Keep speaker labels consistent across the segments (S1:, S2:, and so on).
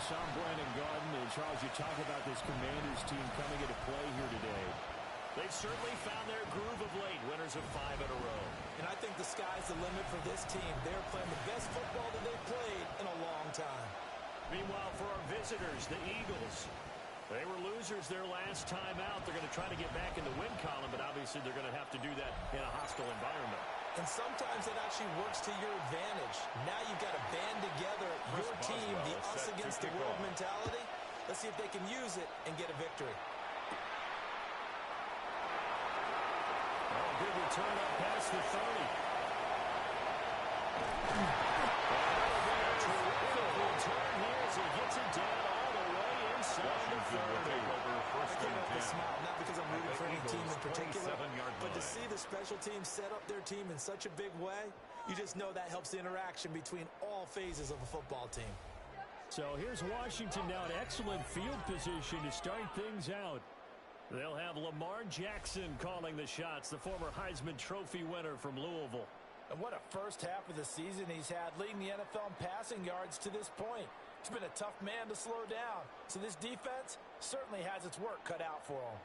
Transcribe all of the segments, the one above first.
S1: Yes, I'm Brandon Garden. And Charles, you talk about this Commanders team coming into play here today.
S2: They've certainly found their groove of late, winners of 5 in a row.
S3: And I think the sky's the limit for this team. They're playing the best football that they've played in a long time.
S2: Meanwhile, for our visitors, the Eagles, they were losers their last time out. They're going to try to get back in the win column, but obviously they're going to have to do that in a hostile environment.
S3: And sometimes it actually works to your advantage. Now you've got to band together your team, the us against the world mentality. Let's see if they can use it and get a victory.
S2: Good return up past the 30. Terrific return here as he gets it down all the way inside the 30.
S3: I can't help but smile, not because I'm rooting for any team in particular, but to see the special teams set up their team in such a big way, you just know that helps the interaction between all phases of a football team.
S1: So here's Washington now in excellent field position to start things out.
S2: They'll have Lamar Jackson calling the shots, the former Heisman Trophy winner from Louisville.
S3: And what a first half of the season he's had, leading the NFL in passing yards to this point. He's been a tough man to slow down. So this defense certainly has its work cut out for him.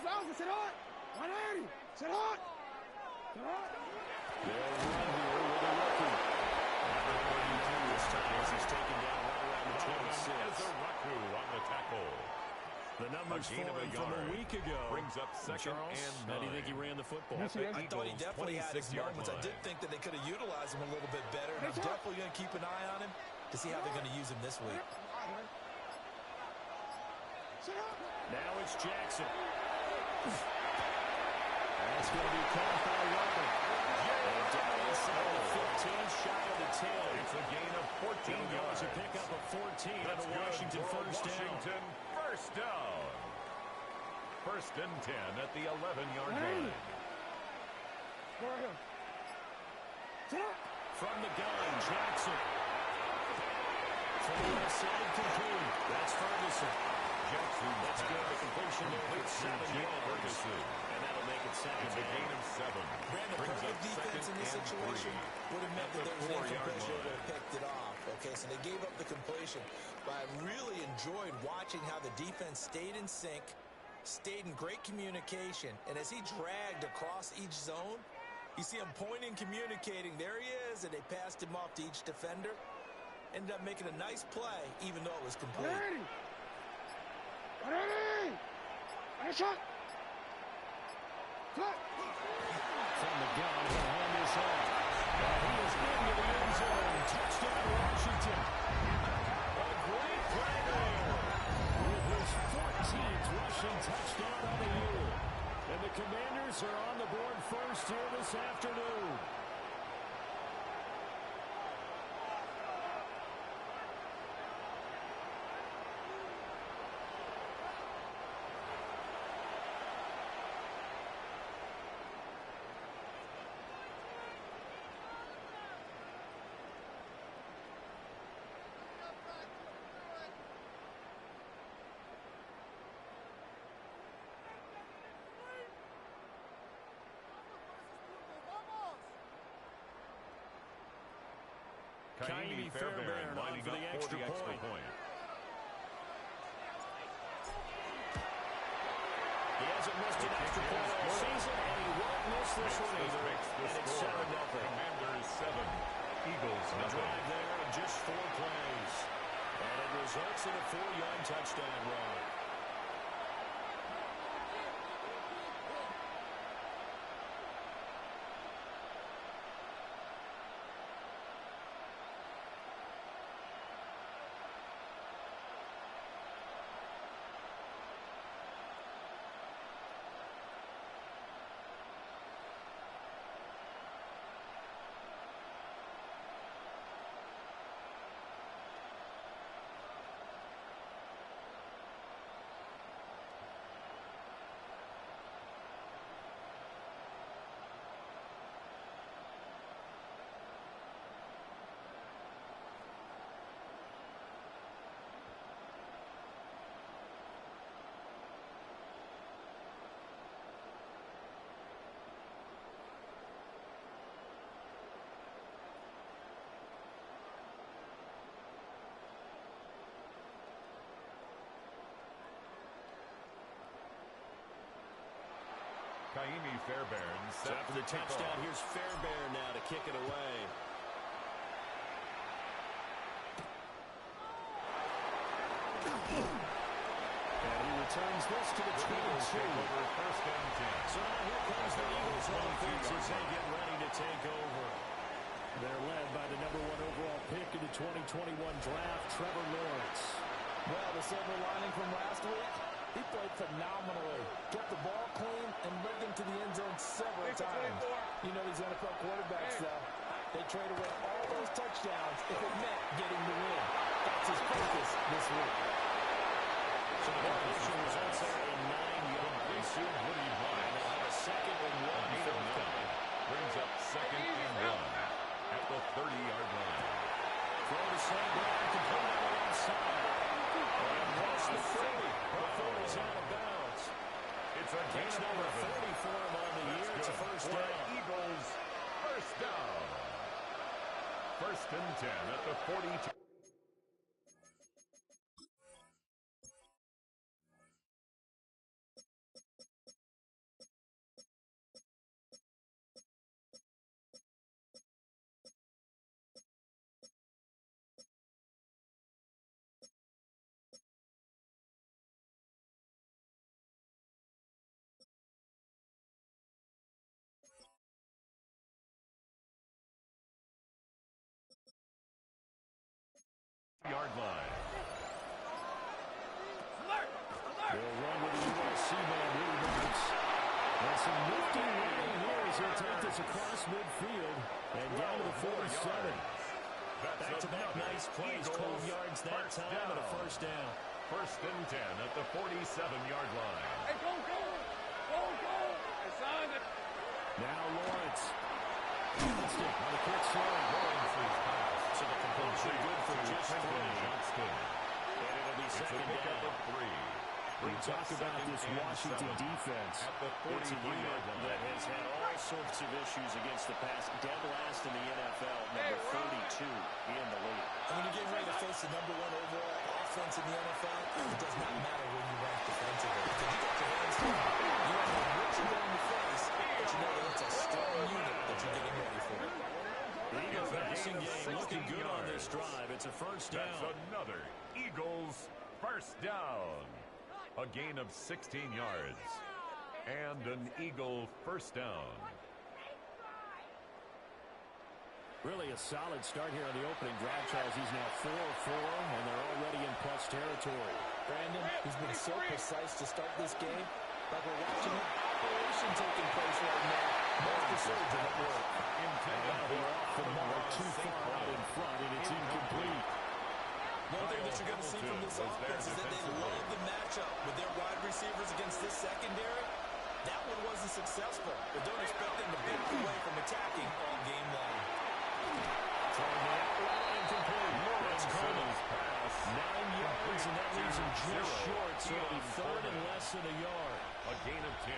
S4: Alpha, sit hot! 180! Sit hot! Sit hot!
S1: They'll run here with a rookie.
S2: This time as he's taken down right around the 26.
S5: Ezraku on the tackle.
S2: The numbers for him from a week ago.
S5: Brings up second
S2: Charles,
S5: and 9.
S2: how do you think he ran the football?
S4: Yes, he is.
S3: I thought he definitely had his moments. I did think that they could have utilized him a little bit better, and I'm definitely going to keep an eye on him to see how they're going to use him this week.
S2: Now it's Jackson.
S1: That's going to be caught by Robert.
S2: And down inside the 15, shy of the 10.
S5: It's a gain of 14 yards.
S2: A pick up of 14.
S5: That's
S2: and a Washington first down.
S5: First down. First and 10 at the 11-yard line.
S2: From the gun, Jackson. From the left side, complete. That's Ferguson.
S5: Jackson.
S2: That's good. The completion there with 7 yards. And that'll make it second.
S5: It's a gain of 7.
S3: Brandon, perfect defense in this situation would have meant that there was no completion that would have picked it off. Okay, so they gave up the completion. But I really enjoyed watching how the defense stayed in sync, stayed in great communication. And as he dragged across each zone, you see him pointing, communicating. There he is, and they passed him off to each defender. Ended up making a nice play, even though it was complete.
S4: Ready! Shot! Cut!
S1: From the gun, he'll hand this off. He is into the end zone. Touchdown, Washington.
S2: A great play there.
S1: With his 14th rushing touchdown on the year. And the Commanders are on the board first here this afternoon.
S5: Ka'imi Fairbairn lining up for the extra point.
S2: He hasn't missed an extra point all season, and he won't miss this one either. And it's 7-0.
S5: Commanders 7, Eagles
S2: A
S5: nothing.
S2: drive there in just 4 plays. And it results in a 4-yard touchdown run.
S5: Kaimi Fairbairn set
S2: After the touchdown, here's Fairbairn now to kick it away.
S1: And he returns this to the 22.
S5: Over first and 10.
S2: So now here comes the Eagles offense as they get ready to take over.
S1: They're led by the #1 overall pick in the 2021 draft, Trevor Lawrence.
S3: Well, the silver lining from last week, he played phenomenally. Kept the ball clean and led them to the end zone several times. You know these NFL quarterbacks, though. They trade away all those touchdowns if it meant getting the win. That's his focus this week.
S2: So the completion results there in 9 yards.
S5: Woody Bryant.
S2: They'll have a 2nd and 1.
S5: Gain of 9. Brings up 2nd and 1 at the 30-yard line.
S2: Throw to St. Brown, complete on the outside. And across the 30. Before he's out of bounds.
S5: It's a gain
S2: Catch
S5: of
S2: number
S5: 11.
S2: 30 for him on the year. It's a first
S5: For
S2: down.
S5: Eagles, first down. First and 10 at the 42. Yard line.
S1: They'll run with the USC man, Woody Lawrence. And some nifty running here as they take this across midfield and down to the 47.
S2: Back-to-back nice plays, 12 yards that time and a first down.
S5: First and 10 at the 47-yard line.
S4: Hey, go, go! Go, go! I signed it.
S1: Now Lawrence. Instant on the quick slant.
S5: Lawrence's pass.
S2: So the completion good for just 3.
S5: Johnston.
S2: And it'll be
S5: It's a
S2: second
S5: pickup
S2: down.
S5: of 3.
S1: We talk about this Washington defense.
S5: At the
S2: It's a unit
S5: 43-yard line.
S2: that has had all sorts of issues against the pass. Dead last in the NFL, number 32 in the league.
S3: And when you're getting ready to face the #1 overall offense in the NFL, it does not matter when you rank defensively. Because you got your hands full. You don't know what you're going to face, but you know that it's a strong unit that you're getting ready for.
S2: The Eagles passing game looking good on this drive. It's a first down.
S5: That's another Eagles first down. A gain of 16 yards. And an Eagle first down.
S1: Really a solid start here on the opening drive, Charles. He's now 4 of 4, and they're already in plus territory.
S3: Brandon, he's been so precise to start this game. Like we're watching an operation taking place right now. Most precision at work.
S1: Now they're off the mark, too far out in front, and it's incomplete.
S3: One thing that you're going to see from this offense is that they love the matchup with their wide receivers against this secondary. That one wasn't successful, but don't expect them to back away from attacking all game long.
S2: Throwing the outline incomplete. Lawrence Coleman's pass. 9 yards, and that leaves him just short, so it'll be 3rd and less than a yard.
S5: A gain of 10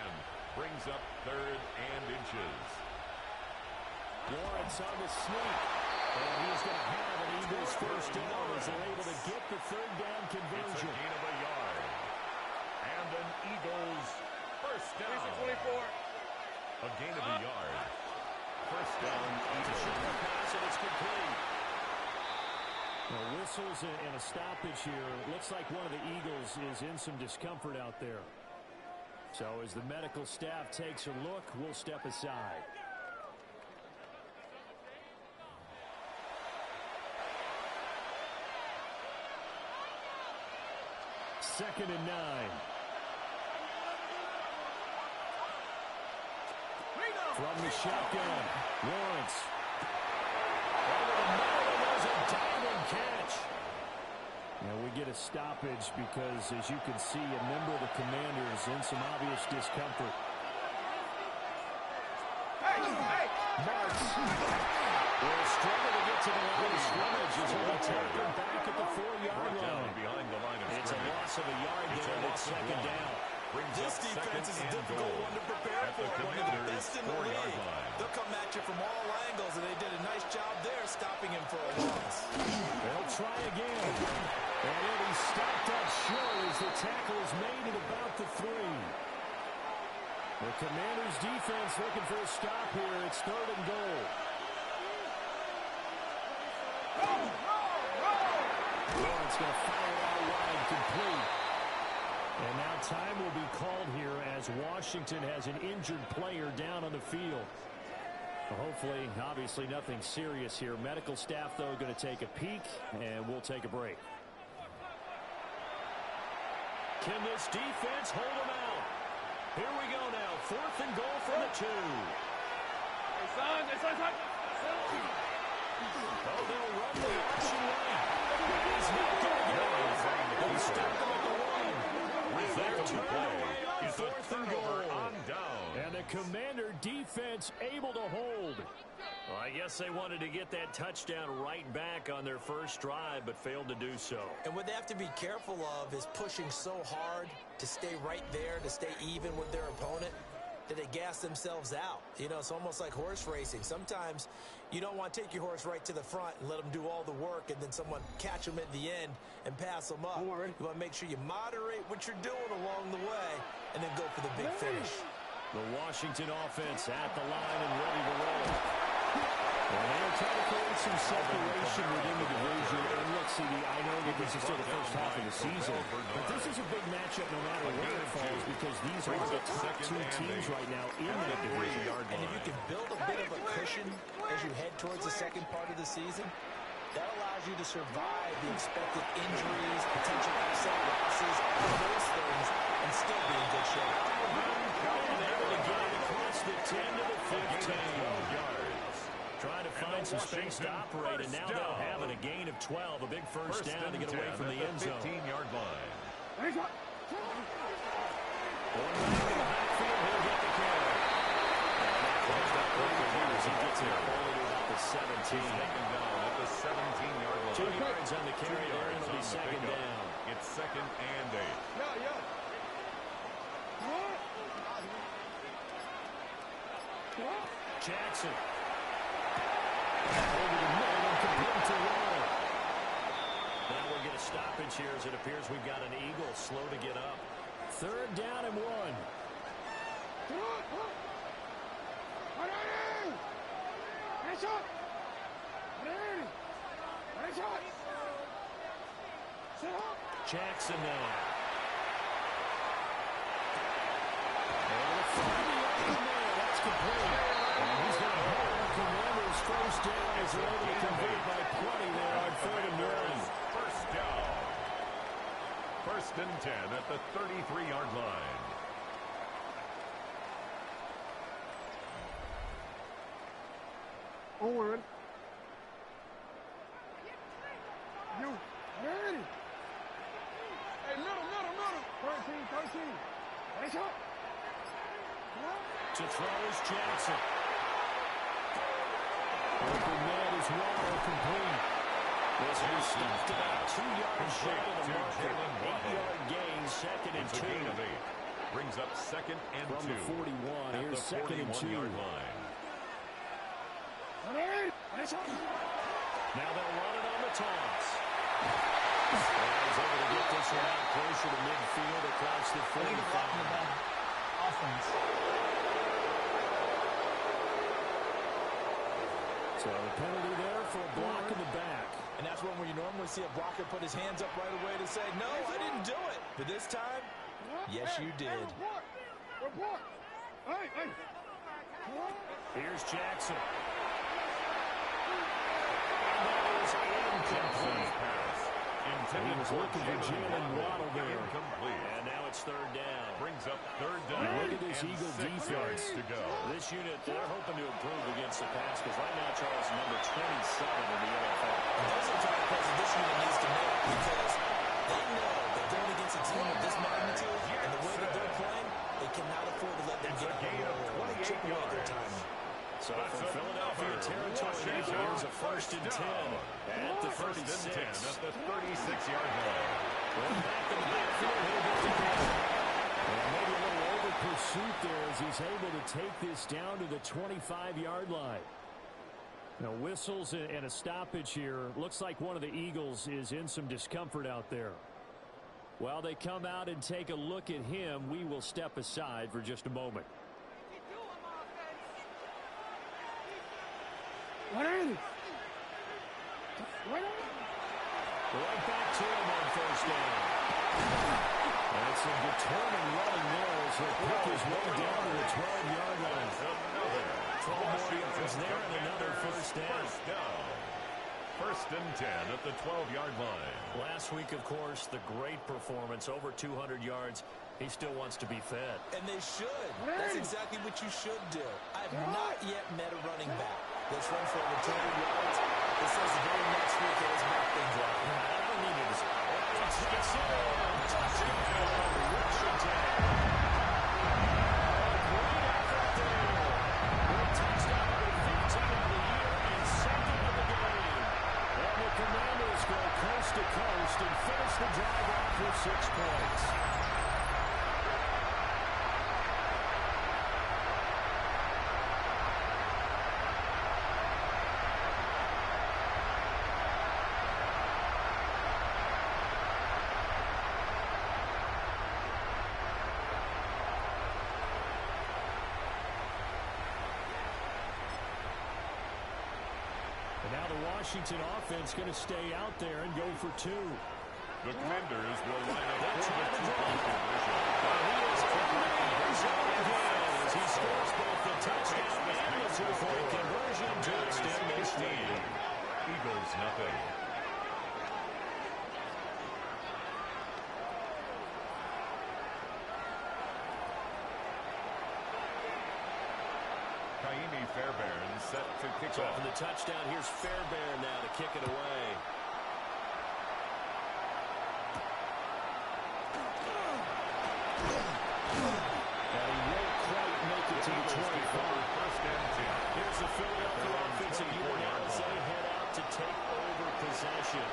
S5: brings up 3rd and inches.
S1: Lawrence on the sneak. And he's going to have an Eagles first down as they're able to get the 3rd down
S5: It's a
S1: conversion.
S5: gain of a yard. And an Eagles first down.
S4: 24.
S5: A gain of a yard. First down, Eagles.
S2: Pass, and it's complete.
S1: Well, whistles and a stoppage here. Looks like one of the Eagles is in some discomfort out there. So as the medical staff takes a look, we'll step aside. Second and 9. From the shotgun, Lawrence. Over the middle, there's a diving catch. Now we get a stoppage because, as you can see, a member of the Commanders in some obvious discomfort. Marks will struggle to get to the line of scrimmage as he'll be taken back at the 4-yard line.
S5: Behind the line of
S2: It's a
S5: scrimmage.
S2: loss of a yard there, and it's second down.
S5: Brings
S3: This
S5: up
S3: defense is a
S5: second and
S3: difficult
S5: goal
S3: one to prepare
S5: at
S3: for.
S5: the
S3: One of the
S5: Commanders'
S3: best in the
S5: 4-yard
S3: league.
S5: line.
S3: They'll come at you from all angles, and they did a nice job there stopping him for a loss.
S1: They'll try again. And it'll be stopped up short as the tackle is made at about the 3. The Commanders defense looking for a stop here. It's 3rd and goal. Lawrence going to fire it out wide, complete. And now time will be called here as Washington has an injured player down on the field. Well, hopefully, obviously nothing serious here. Medical staff, though, going to take a peek, and we'll take a break.
S2: Can this defense hold them out? Here we go now. 4th and goal from the 2. Oh, they'll run the option right. He's not going to get it. He's stuck him at the 1. With their turnover,
S5: is a
S2: 4th and
S5: turnover
S2: goal.
S5: on down.
S1: And the Commander defense able to hold.
S2: Well, I guess they wanted to get that touchdown right back on their first drive, but failed to do so.
S3: And what they have to be careful of is pushing so hard to stay right there, to stay even with their opponent, that they gas themselves out. You know, it's almost like horse racing. Sometimes you don't want to take your horse right to the front and let them do all the work and then someone catch them at the end and pass them up. You want to make sure you moderate what you're doing along the way and then go for the big finish.
S2: The Washington offense at the line and ready to roll.
S1: Well, they'll try to create some separation within the division. And look, CD, I know that this is still the first half of the season, but this is a big matchup no matter where it falls because these are the top 2 teams right now in that division.
S3: And if you can build a bit of a cushion as you head towards the second part of the season, that allows you to survive the expected injuries, potential upset losses, all those things, and still be in good shape.
S2: And able to get it across the 10 to the 15. 12 yards. Trying to find some space to operate, and now they'll have it. A gain of 12, a big first down to get away from the end zone.
S5: 15-yard line.
S2: One back in the backfield, he'll get the carry. Closed out quickly here as he gets it all the way to about the 17.
S5: Taken down at the 17-yard line.
S2: 2 yards on the carry there, and it'll be second down.
S5: It's 2nd and 8.
S2: Jackson. Over the middle and complete to Waddle. Now we'll get a stoppage here as it appears we've got an Eagle slow to get up.
S1: 3rd down and 1.
S2: Jackson now.
S1: That's complete. And he's going to hold the Commanders first down as they're able to convert by plenty there on 3rd and 1.
S5: First down. 1st and 10 at the 33-yard line.
S4: Owen. You ready? Hey, middle. 13. Race up.
S2: To throw is Jackson.
S1: Open man is Waddle complete.
S2: This was stopped about 2 yards short of the marker.
S5: Jalen Waddle.
S2: 8-yard gain, second and
S5: It's a
S2: 2.
S5: gain of 8. Brings up 2nd and 2.
S1: From the 41,
S5: at
S1: here's
S5: the
S1: 2nd and 2.
S5: 41-yard line.
S2: Now they'll run it on the toss. And he's able to get this one out closer to midfield across the 45.
S1: So a penalty there for a block in the back.
S3: And that's one where you normally see a blocker put his hands up right away to say, no, I didn't do it. But this time, yes, you did.
S4: Report. Hey.
S2: Here's Jackson. And that is incomplete.
S5: Intended
S1: He was looking for Jalen Waddle there.
S5: Incomplete.
S2: And now it's 3rd down.
S5: Brings up 3rd down.
S1: And look at this
S5: and
S1: Eagle
S5: 6
S1: defense.
S5: yards to go.
S2: This unit, they're hoping to improve against the pass because right now Charles is number 27 in the NFL.
S3: And those are type of plays that this unit needs to make because they know that going against a team of this magnitude and the way that they're playing, they cannot afford to let them get on the roll and chip away at their timing.
S2: So from Philadelphia territory, here's a 1st and 10 at the 36.
S5: At the 36-yard line.
S2: Going back in the backfield, he'll get the catch.
S1: And maybe a little over pursuit there as he's able to take this down to the 25-yard line. Now whistles and a stoppage here. Looks like one of the Eagles is in some discomfort out there. While they come out and take a look at him, we will step aside for just a moment.
S4: 180.
S2: Right back to him on first down. And it's some determined running there as he'll pick his way down to the 12-yard line. 12 more yards there and another first down.
S5: First and 10 at the 12-yard line.
S2: Last week, of course, the great performance, over 200 yards. He still wants to be fed.
S3: And they should. That's exactly what you should do. I've not yet met a running back that's run for over 200 yards. It says the very next week it has back things up.
S2: I don't need it. Touchdown, Washington. Great effort there. With touchdown number 15 of the year and second of the game. And the Commanders go coast to coast and finish the drive off with 6 points. Washington offense going to stay out there and go for 2.
S5: The Commanders will line up for the two-point conversion.
S2: He is in the end zone again as he scores both the touchdown and the two-point conversion to extend this lead.
S5: Eagles nothing. Kaimi Fairbairn set to kick off.
S2: For the touchdown, here's Fairbairn now to kick it away. And he won't quite make it to the 25.
S5: First and 10.
S2: Here's the Philadelphia offensive unit now as they head out to take over possession.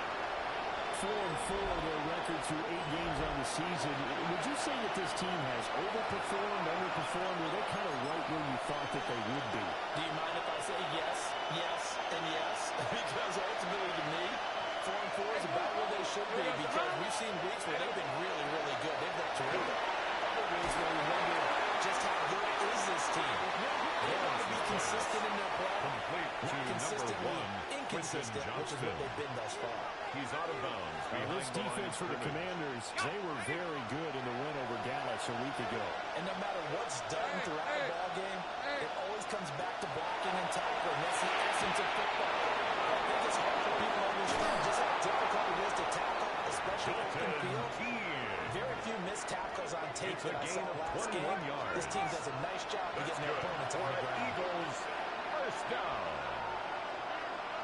S2: 4-4 their record through 8 games on the season. Would you say that this team has overperformed, underperformed, or they're kind of right where you thought that they would be?
S3: Do you mind if I say yes, yes, and yes? Because ultimately to me, 4-4 is about where they should be because we've seen weeks where they've been really, really good. They've looked terrific. Other weeks where we wonder just how good is this team. They want to be consistent in their play. Not consistently inconsistent, which is what they've been thus far.
S5: He's out of bounds.
S2: This defense for the Commanders, they were very good in the win over Dallas a week ago.
S3: And no matter what's done throughout the ball game, it always comes back to blocking and tackling. That's the essence of football. I think it's hard for people to understand just how difficult it is to tackle, especially open field. Very few missed tackles on tape that I saw last game. This team does a nice job of getting their opponents on the ground.
S5: Eagles first down.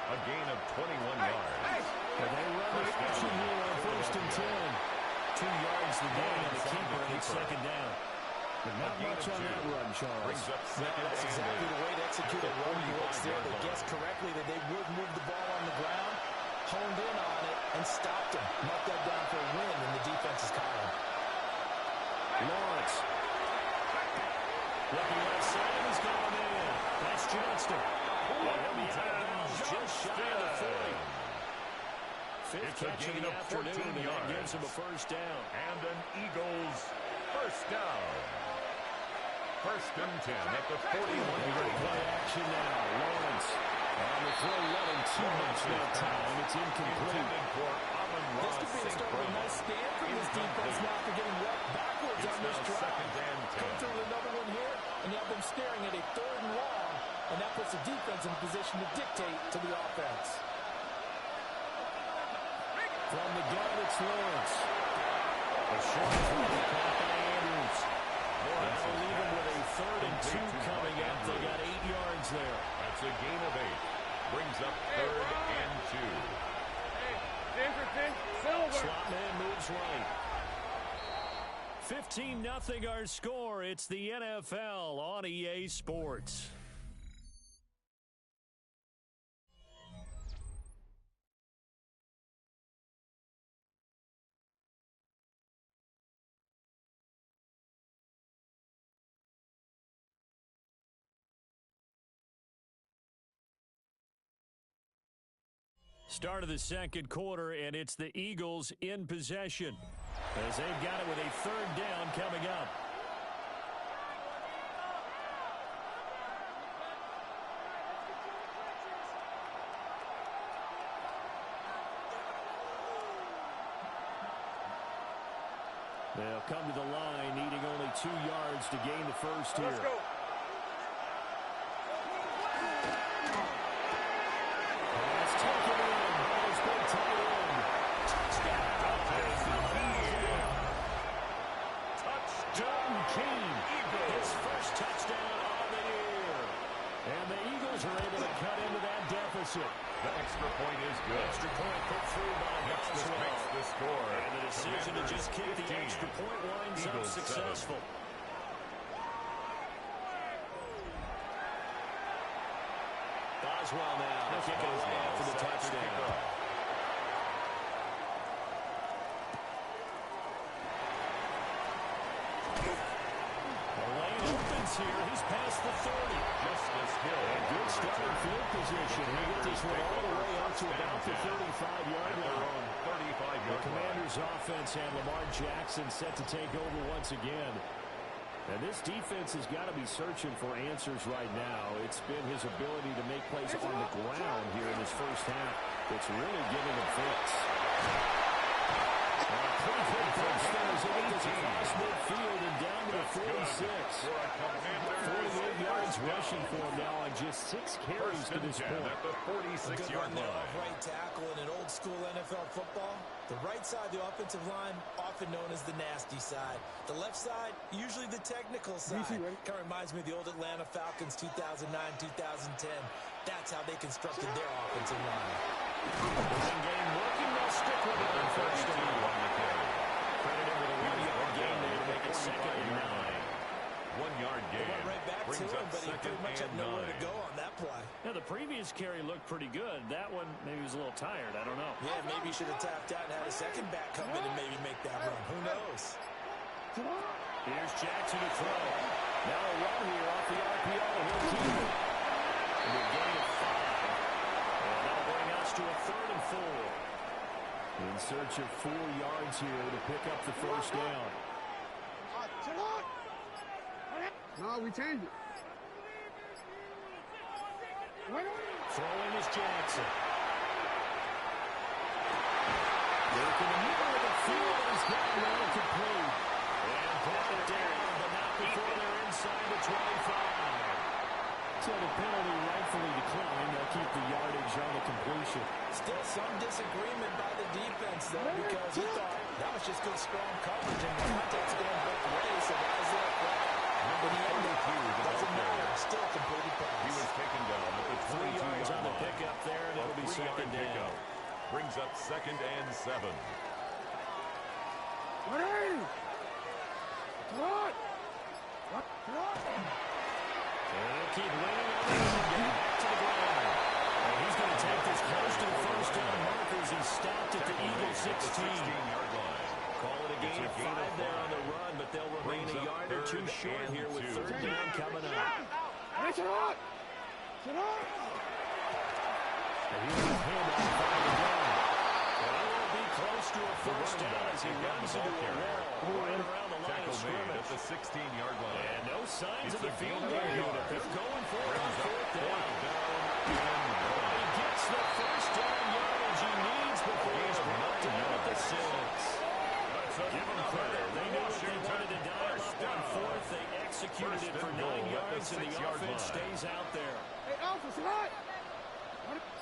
S5: A gain of 21 yards.
S2: And they run the action here on first and 10. 2 yards the gain on the keeper, and it's second down. But not much on that run, Charles.
S3: That's exactly the way to execute a run blitz there. They guessed correctly that they would move the ball on the ground, honed in on it, and stopped him. Marked that down for a win in the defense's column.
S2: Lawrence. Looking right side, he's got him in. That's Johnston. Just shy of the 40. Fifth catch of the afternoon, and that gives him a first down.
S5: And an Eagles first down. First and 10 at the 41-yard
S2: Play action now. Lawrence on the throw, running too much that time. It's incomplete.
S3: This could be the start of a nice stand from this defense now for getting walked backwards on this drive. Come through with another one here, and you have them staring at a 3rd and long, and that puts the defense in position to dictate to the offense.
S2: From the gun, it's Lawrence. A short throw caught by Andrews. That'll leave him with a 3rd and 2 coming up. They got 8 yards there.
S5: That's a gain of 8. Brings up 3rd and 2.
S2: Slot man moves right. 15-0 our score. It's the NFL on EA Sports. Start of the second quarter, and it's the Eagles in possession as they've got it with a 3rd down coming up.
S1: They'll come to the line, needing only 2 yards to gain the first here.
S4: Let's go.
S1: Pass taken in. Ball's been tight end. Touchdown. Jordan King. His first touchdown on the year. And the Eagles are able to cut into that deficit.
S5: The extra point is good.
S1: Extra point put through by Boswell.
S5: Makes the score.
S1: And the decision to just kick
S5: 15.
S1: the extra point winds up
S5: Eagles
S1: successful.
S5: 7.
S1: Boswell now to kick it away after the touchdown. The lane opens here. He's past the 30.
S5: Justice Hill.
S1: Good starting field position. He gets this one all the way up to about the 35-yard line. The Commanders' offense and Lamar Jackson set to take over once again. And this defense has got to be searching for answers right now. It's been his ability to make plays on the ground here in this first half that's really giving them fits. Pretty quick push there as he gets across midfield and down to the 46. 48 yards rushing for him now on just 6 carries to this point.
S5: At the 46-yard
S3: line.
S5: line.
S3: Right tackle in an old school NFL football. The right side, the offensive line, often known as the nasty side. The left side, usually the technical side. Kind of reminds me of the old Atlanta Falcons 2009-2010. That's how they constructed their offensive line.
S1: Passing game working. They'll stick with it on first down. Credited with a 1-yard gain there to make it 2nd and 9.
S5: 1-yard gain.
S3: Went right back to
S5: Brings
S3: him,
S5: up
S3: but he pretty much had
S5: 2nd and
S3: nowhere
S5: 9.
S3: to go on that play.
S2: Now, the previous carry looked pretty good. That one, maybe he was a little tired. I don't know.
S3: Yeah, maybe he should have tapped out and had a second back come in and maybe make that run. Who knows?
S1: Here's Jackson to throw. Now a run here off the RPO. He'll keep it. And a gain of 5. And that'll bring us to a 3rd and 4. In search of 4 yards here to pick up the first down.
S4: No, we changed it.
S1: Throwing is Jackson. Look in the middle of the field. He's got one complete. And brought it down, but not before they're inside the 25. So the penalty rightfully declined. They'll keep the yardage on the completion.
S3: Still some disagreement by the defense, though, because he thought that was just good, strong coverage, and the contact going both ways, so that was their flag. But he ended it. Doesn't matter. Still a completed pass.
S5: He was taken down at the
S1: 3 yards on the
S5: line.
S1: pickup there, and it'll be 2nd down.
S5: Brings up 2nd and 7.
S1: And they'll keep leaning on him and get back to the ground. And he's going to take this close to the first down markers. He's stopped at the Eagles 16.
S5: 16-yard line.
S1: Call it a gain of 5 there on the run, but they'll remain a yard or 2 short here with 3rd down coming up. And here's his handoff on the ground. And it will be close to a first down as he runs into a wall right around the line of scrimmage.
S5: At the 16-yard line.
S1: And no signs of the field goal unit. They're going for it on 4th down. He gets the first down yardage he needs before he's brought down at the 6. Give them credit. They knew what they wanted to dial up on 4th. They executed it for 9 yards, and the offense stays out there.
S4: Hey, Alpha, sit on!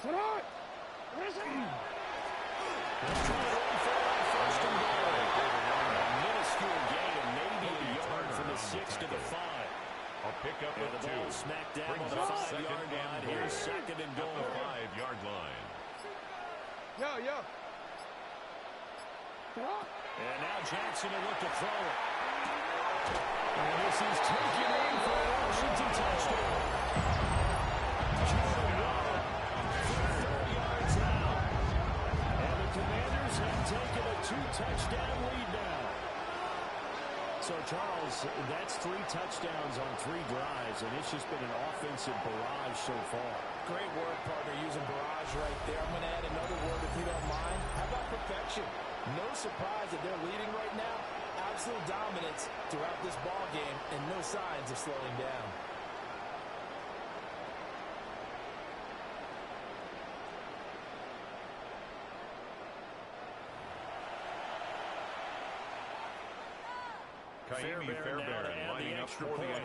S4: Sit on! Where's he?
S1: They'll try to run for it on 1st and goal. A minuscule gain of maybe a yard from the 6 to the 5.
S5: I'll pick up
S1: And
S5: at
S1: the
S5: 2.
S1: ball smacked down on
S5: Brings
S1: the
S5: up
S1: 5-yard line. Here's 2nd and goal.
S5: At the 5-yard line.
S4: Yo.
S1: And now Jackson will look to throw it. And this is taken in for a Washington touchdown. Jordan Waddle for 30 yards now. And the Commanders have taken a 2-touchdown lead now. So, Charles, that's 3 touchdowns on 3 drives, and it's just been an offensive barrage so far.
S3: Great word, partner, using barrage right there. I'm going to add another word if you don't mind. How about perfection? No surprise that they're leading right now. Absolute dominance throughout this ball game and no signs of slowing down.
S2: Fairbairn now to add the extra point.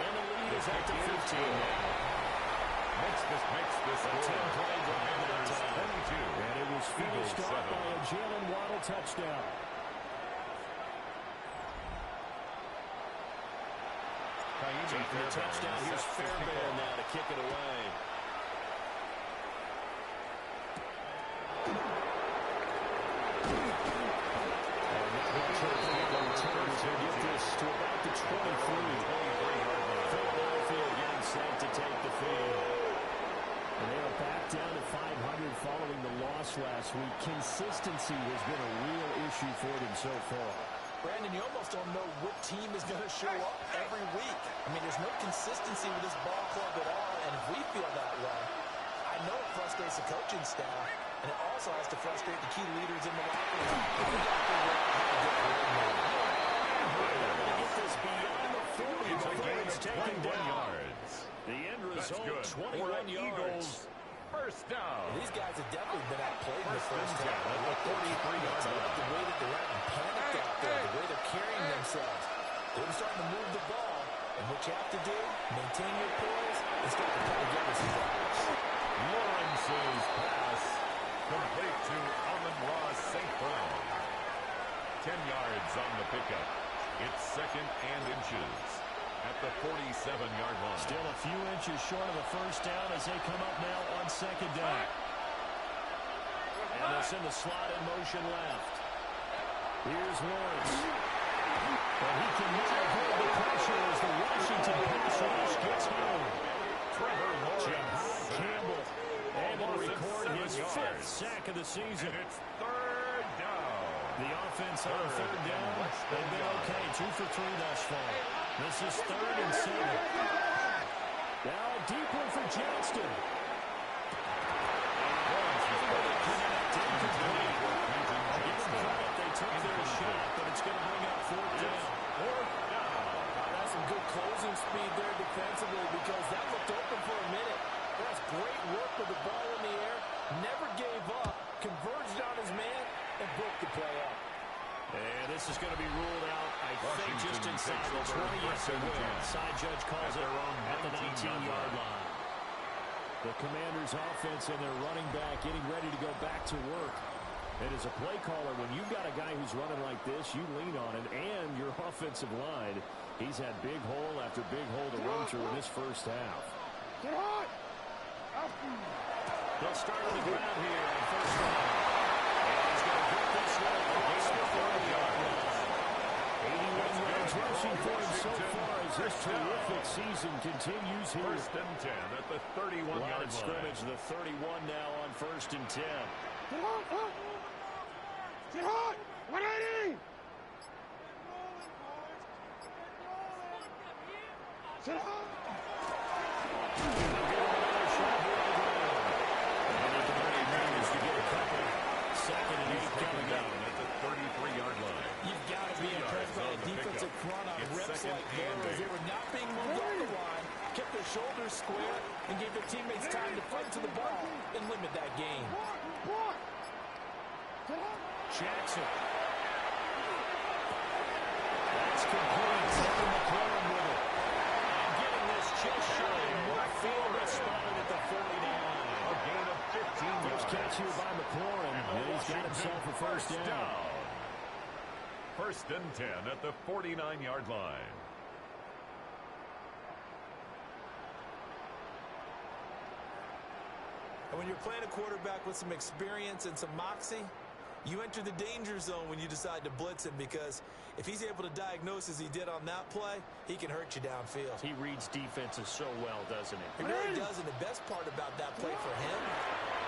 S2: And the lead is at the 15 now.
S5: Makes this
S2: A 10-play drive that time.
S5: 22.
S1: And it was finished off by a Jalen Waddle touchdown.
S2: Taking the touchdown. Here's Fairbairn now to kick it away. To get this to about the 23. Philadelphia again set to take the field.
S1: And they are back down to 500 following the loss last week. Consistency has been a real issue for them so far.
S3: Brandon, you almost don't know what team is going to show up every week. I mean, there's no consistency with this ball club at all, and if we feel that way, I know it frustrates the coaching staff, and it also has to frustrate the key leaders in the locker room.
S2: Get this beyond the 40 before it's taken down.
S5: Yards.
S2: The end
S5: That's
S2: result,
S5: good.
S2: 21 yards.
S5: First down.
S3: These guys have definitely been outplayed in the
S5: First
S3: first
S5: and 10
S3: half.
S5: at the 43-yard
S3: I like
S5: line.
S3: the way that they're out and panicked out there, the way they're carrying themselves. They're starting to move the ball, and what you have to do, maintain your poise and start to put together some drives.
S5: Lawrence's pass complete to Amon-Ra St. Brown. 10 yards on the pickup. It's second and inches at the 47-yard line.
S2: Still a few inches short of a first down as they come up now on second down. And they'll send the slot in motion left. Here's Lawrence. But he can now hold the pressure as the Washington pass rush gets home.
S5: Trevor Lawrence.
S2: Campbell able to record his 5th sack of the season.
S5: And it's third down.
S2: The offense on third down, they've been okay. 2 for 3 thus far. This is 3rd and 7. Now a deep one for Johnston. They took their shot, but it's going to bring up 4th down.
S3: That's some good closing speed there defensively because that looked open for a minute. That's great work with the ball in the air. Never gave up. Converged on his man and broke the play up.
S2: And this is going to be ruled out, I think, just inside the 20. Yes, it will. Side judge calls it at the 19-yard line. The Commanders' offense and their running back getting ready to go back to work. And as a play caller, when you've got a guy who's running like this, you lean on him and your offensive line. He's had big hole after big hole to run through in this first half.
S4: Get hot!
S2: They'll start on the ground here on first down. And he's going to get this one across the 40-yard line. 81 yards rushing for him so far as this terrific season continues here.
S5: First and 10 at the 31-yard line.
S2: Scrimmage, the 31 now on first and 10.
S4: Get hot! Get hot! 180! Get hot!
S2: Second and 8 coming up.
S5: At the 33-yard line.
S3: You've got to be impressed by the defensive front on reps like those. They were not being moved off the line, kept their shoulders square, and gave their teammates time to fight to the ball and limit that game.
S2: Jackson. That's complete. Kevin McLaurin with it. And getting this just shy. Field is spotted at the 49.
S5: A gain of 15 yards.
S2: First catch here by McLaurin. And he's got himself a first down.
S5: First and 10 at the 49-yard line.
S3: And when you're playing a quarterback with some experience and some moxie, you enter the danger zone when you decide to blitz him because if he's able to diagnose as he did on that play, he can hurt you downfield.
S2: He reads defenses so well, doesn't he?
S3: He really does, and the best part about that play for him,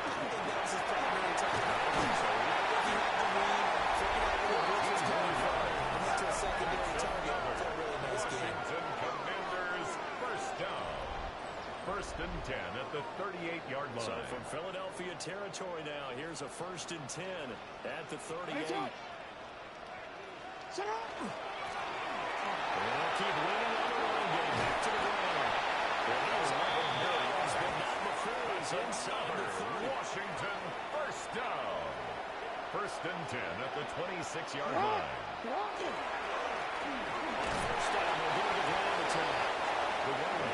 S3: I think that was his primary target. So he had the read, figured out where the blitz was coming from, and went to a secondary target. It's a really nice game.
S5: Washington Commanders first down. First and 10 at the 38-yard line.
S2: So from Philadelphia territory now, here's a first and 10 at the 38.
S4: Shut up!
S2: They'll keep leaning on the running game. Back to the ground. He's been down before. He's inside the 30.
S5: Washington first down. First First and 10 at the 26-yard line.
S2: First down, they'll give it to Granderson.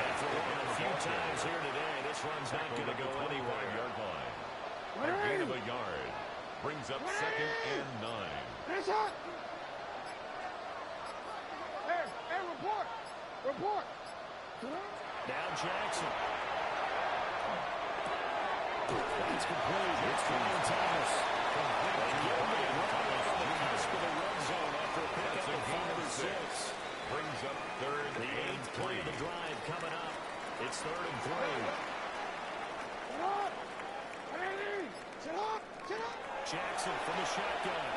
S2: After running a few times here today, this run's not going to go anywhere.
S5: 5-yard line. A gain of a yard. Brings up second and 9.
S4: Finish up. Hey, report. Report.
S2: Now Jackson. That's complete. It's Brian Thomas. And Gilbert right on the cusp of the red zone after a pickup of 5 or 6.
S5: Brings up third
S2: The
S5: and
S2: 8th play of the drive coming up. It's 3rd and 3.
S4: Sit up. Ready. Sit up. Sit up.
S2: Jackson from the shotgun.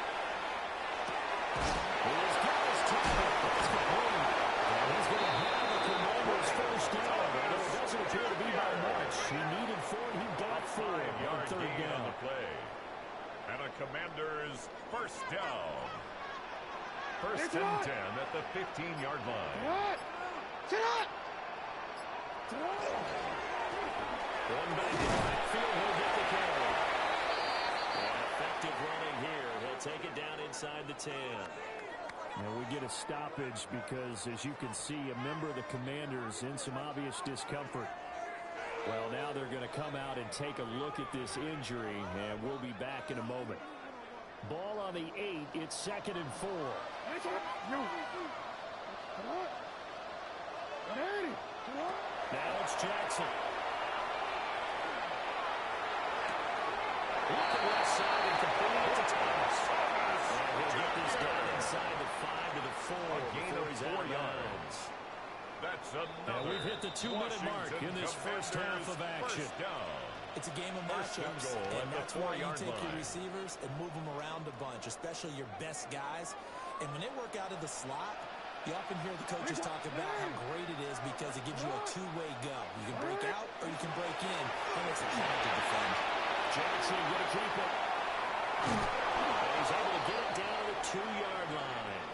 S2: He's got his target. That's complete. And he's going to have the Commanders first down. Although it doesn't appear to be by much. He needed 4 and he got 4 on 3rd
S5: gain on
S2: down.
S5: the play. And a Commanders first down. First and 10 at the 15-yard line.
S4: Sit up. Sit up.
S2: One back in the backfield. He'll get the carry. And effective running here. He'll take it down inside the 10.
S1: Now we get a stoppage because, as you can see, a member of the Commanders in some obvious discomfort. Well, now they're going to come out and take a look at this injury, and we'll be back in a moment. Ball on the 8. It's 2nd and 4.
S2: Now it's Jackson. Look at left side and complete it to Thomas. And he'll get this down inside the 5 to the 4.
S5: Gain of 4 yards. That's another.
S1: And we've hit the 2-minute mark in this first half of action.
S3: It's a game of matchups, and that's why you take your receivers and move them around a bunch, especially your best guys. And when they work out of the slot, you often hear the coaches talk about how great it is because it gives you a two-way go. You can break out or you can break in. That makes it hard to defend.
S2: Jackson going to keep it. And he's able to get it down to the 2-yard line.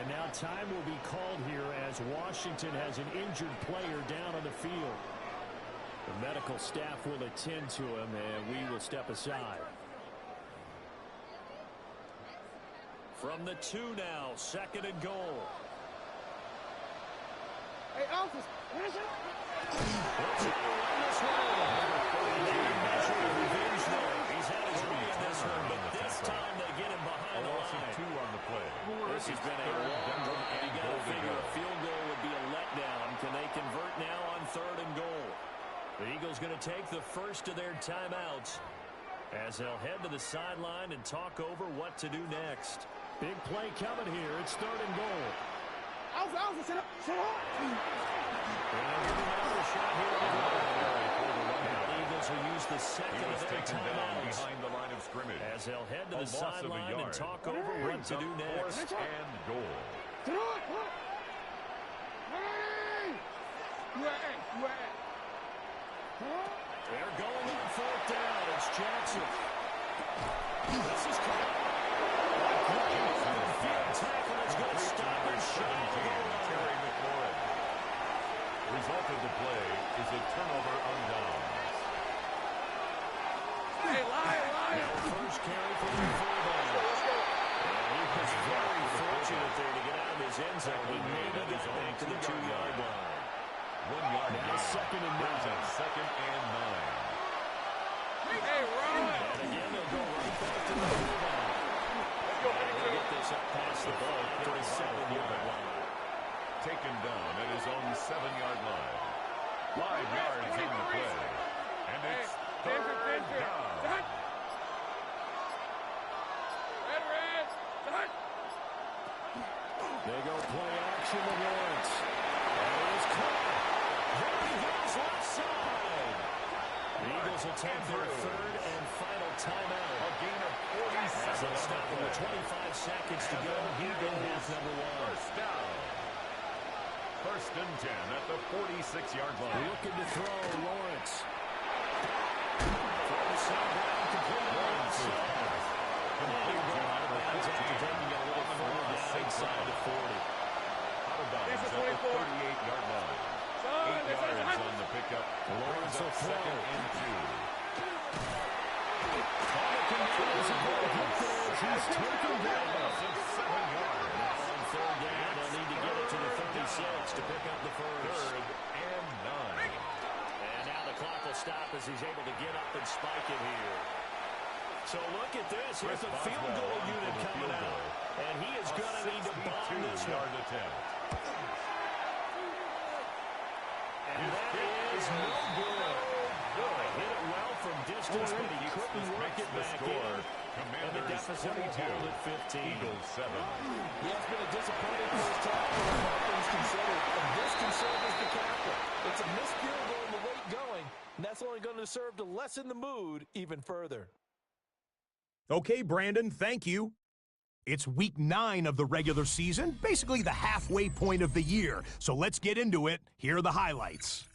S1: And now time will be called here as Washington has an injured player down on the field. The medical staff will attend to him, and we will step aside.
S2: From the 2 now, 2nd and goal.
S4: Hey, Alphas, finish it.
S2: Let's try to run this one. Measure of revenge there. He's had his way in this one, but this time they get him behind the line.
S5: 2 on the play.
S2: This has been a long drive. You got to figure a field goal would be a letdown. Can they convert now on 3rd and goal? The Eagles going to take the first of their timeouts as they'll head to the sideline and talk over what to do next.
S1: Big play coming here. It's 3rd and goal.
S4: Alpha, sit up. Sit up.
S2: And they'll give him another shot here on the line. The Eagles will use the second of their timeouts
S5: behind the line of scrimmage.
S2: as they'll head to the sideline and talk over what to do next.
S5: 4th and goal.
S4: Sit up. Hey.
S2: They're going on 4th down. It's Jackson. This is caught. Tackle is going to stop his shot.
S5: Terry McLaurin. Result of the play is a turnover on downs.
S4: Hey, lie.
S2: First carry for the fullback. And he was very fortunate there to get out of his end zone. He maybe got back to the 2-yard line.
S5: 1 yard
S1: Now
S5: gain.
S1: 2nd and 9.
S5: Brings up 2nd and 9.
S4: Hey, run.
S2: And again, they'll go right back to the fullback. They'll get this up past the ball to the 7-yard line.
S5: Taken down at his own 7-yard line. 5 yards on the play. And it's 3rd down.
S1: They go play action to Lawrence. And it is caught. Here he goes left side. The Eagles will take their 3rd and final timeout.
S5: A gain of 47.
S2: As they'll stop with 25 seconds to go here in half number 1.
S5: First down. 1st and 10 at the 46-yard line.
S1: Looking to throw, Lawrence.
S2: From the sideline, complete Lawrence. Complete run out of bounds after taking a little further down inside the 40.
S5: Out of bounds at the 38-yard line. 8 yards on the pickup.
S1: Lawrence will throw.
S5: 2nd and 2.
S2: He's taken down. 7 yards. Now on third down, they'll need to get it to the 36 to pick up the first.
S5: 3rd and 9.
S2: And now the clock will stop as he's able to get up and spike it here. So look at this. Here's a field goal unit coming out. And he is going to need to bomb this one.
S5: Attempt.
S2: And that is no good. Hit it well from distance, but he couldn't work it back in. And the deficit will hold at 15.
S5: Eagles 7.
S3: Yeah, it's been a disappointing first half, all things considered. And this can serve as the captain. It's a missed field goal in the late going, and that's only going to serve to lessen the mood even further.
S6: Okay, Brandon, thank you. It's week 9 of the regular season, basically the halfway point of the year. So let's get into it. Here are the highlights.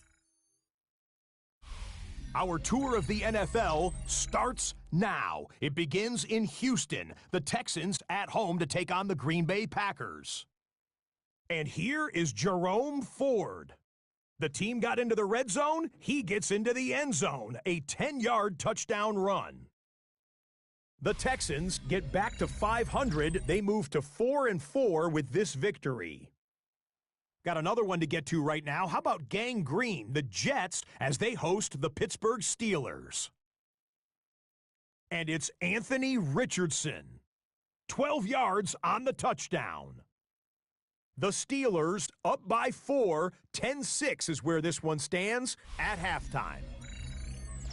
S6: Our tour of the NFL starts now. It begins in Houston. The Texans at home to take on the Green Bay Packers. And here is Jerome Ford. The team got into the red zone. He gets into the end zone. A 10-yard touchdown run. The Texans get back to 500. They move to 4-4 with this victory. Got another one to get to right now. How about Gang Green, the Jets, as they host the Pittsburgh Steelers? And it's Anthony Richardson. 12 yards on the touchdown. The Steelers up by 4. 10-6 is where this one stands at halftime.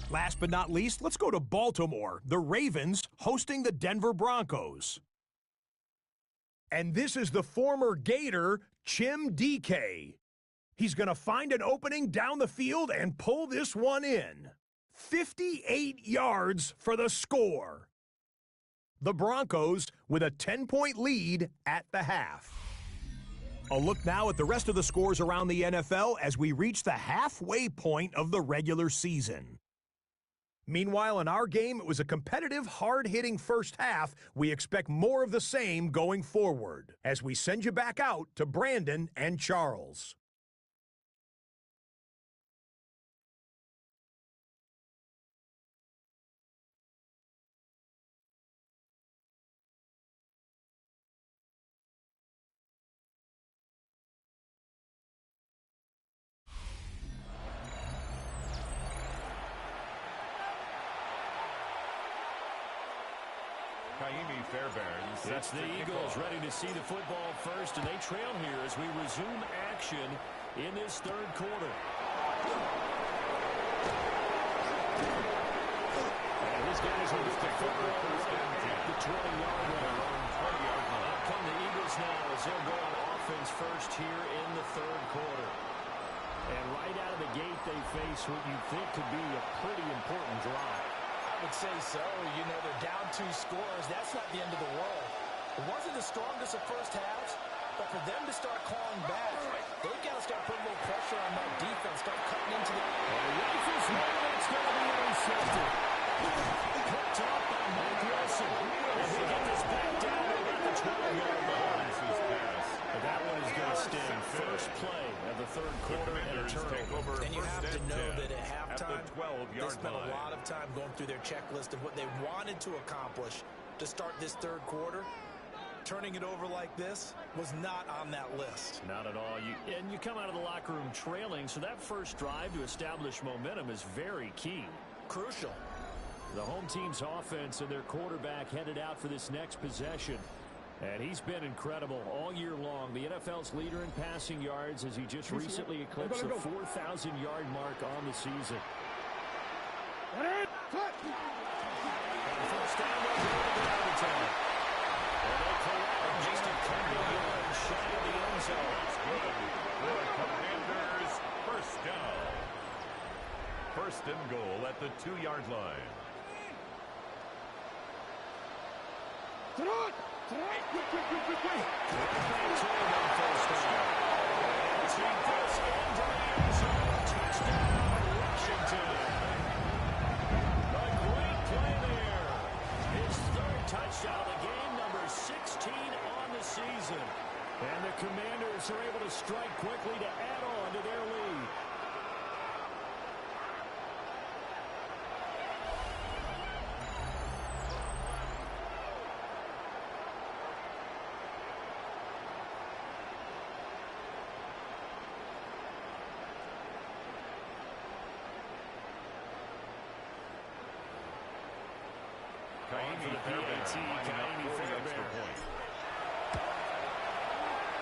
S6: Last but not least, let's go to Baltimore. The Ravens hosting the Denver Broncos. And this is the former Gator, Chim DK. He's going to find an opening down the field and pull this one in. 58 yards for the score. The Broncos with a 10-point lead at the half. A look now at the rest of the scores around the NFL as we reach the halfway point of the regular season. Meanwhile, in our game, it was a competitive, hard-hitting first half. We expect more of the same going forward as we send you back out to Brandon and Charles.
S5: Kaimi Fairbairn.
S2: It's the Eagles ready to see the football first, and they trail here as we resume action in this third quarter. And these guys will get the football at the 20-yard line. Out come the Eagles now as they'll go on offense first here in the third quarter. And right out of the gate, they face what you think could be a pretty important drive.
S3: I would say so. You know, they're down 2 scores. That's not the end of the world. It wasn't the strongest of first halves, but for them to start calling back, they've got to start putting a little pressure on that defense, start cutting into the...
S2: Rifles one, it's going to be intercepted. Picked up by Mike Wilson. And he gets this back down to about the 12-yard line. But that one is going to sting. First play of the third quarter and a turnover.
S3: And you have to know that at halftime,
S5: they
S3: spent a lot of time going through their checklist of what they wanted to accomplish to start this third quarter. Turning it over like this was not on that list.
S2: Not at all. And you come out of the locker room trailing, so that first drive to establish momentum is very key.
S3: Crucial.
S2: The home team's offense and their quarterback headed out for this next possession. And he's been incredible all year long. The NFL's leader in passing yards as he just recently eclipsed the 4,000-yard mark on the season.
S4: Cut!
S2: First down, they'll go to the overtime. And they collect just a couple of yards shy of the end zone.
S5: For Commanders, first down. First and goal at the 2-yard line.
S4: Sit on!
S2: Touchdown of the game, number 16 on the season. And the Commanders are able to strike quickly to add on to their lead. on for the PAT. Kaimi Fairbairn.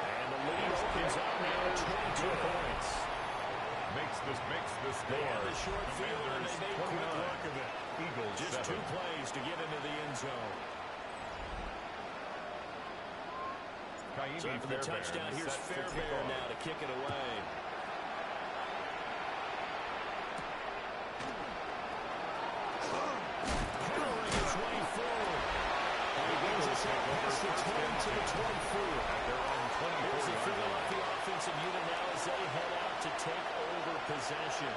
S2: And the lead opens up now at 22 points.
S5: Makes the score.
S2: They have the short field, and they made quick work of it.
S5: Eagles
S2: Just
S5: 7.
S2: 2 plays to get into the end zone. So for the touchdown, here's Fairbairn now to kick it away. Powering his way forward. And he brings us out past the 20 to the 24. Here's the Philadelphia offensive unit now as they head out to take over possession.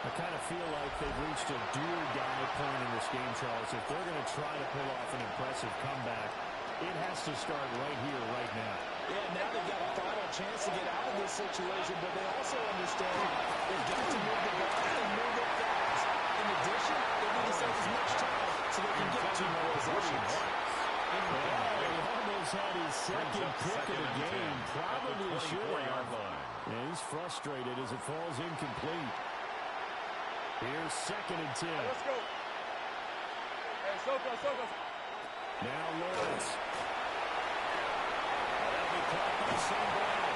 S1: I kind of feel like they've reached a do-or-die point in this game, Charles. If they're going to try to pull off an impressive comeback, it has to start right here, right now.
S3: Yeah, now they've got a final chance to get out of this situation, but they also understand they've got to move the ball and move it fast. In addition, they need to save as much time so they can get 2 more possessions.
S1: He almost had his second pick of the game. Probably should have. And he's frustrated as it falls incomplete. Here's 2nd and 10.
S4: Let's go. Hey, Soko.
S1: Now Lawrence.
S2: That'll be caught by St. Brown.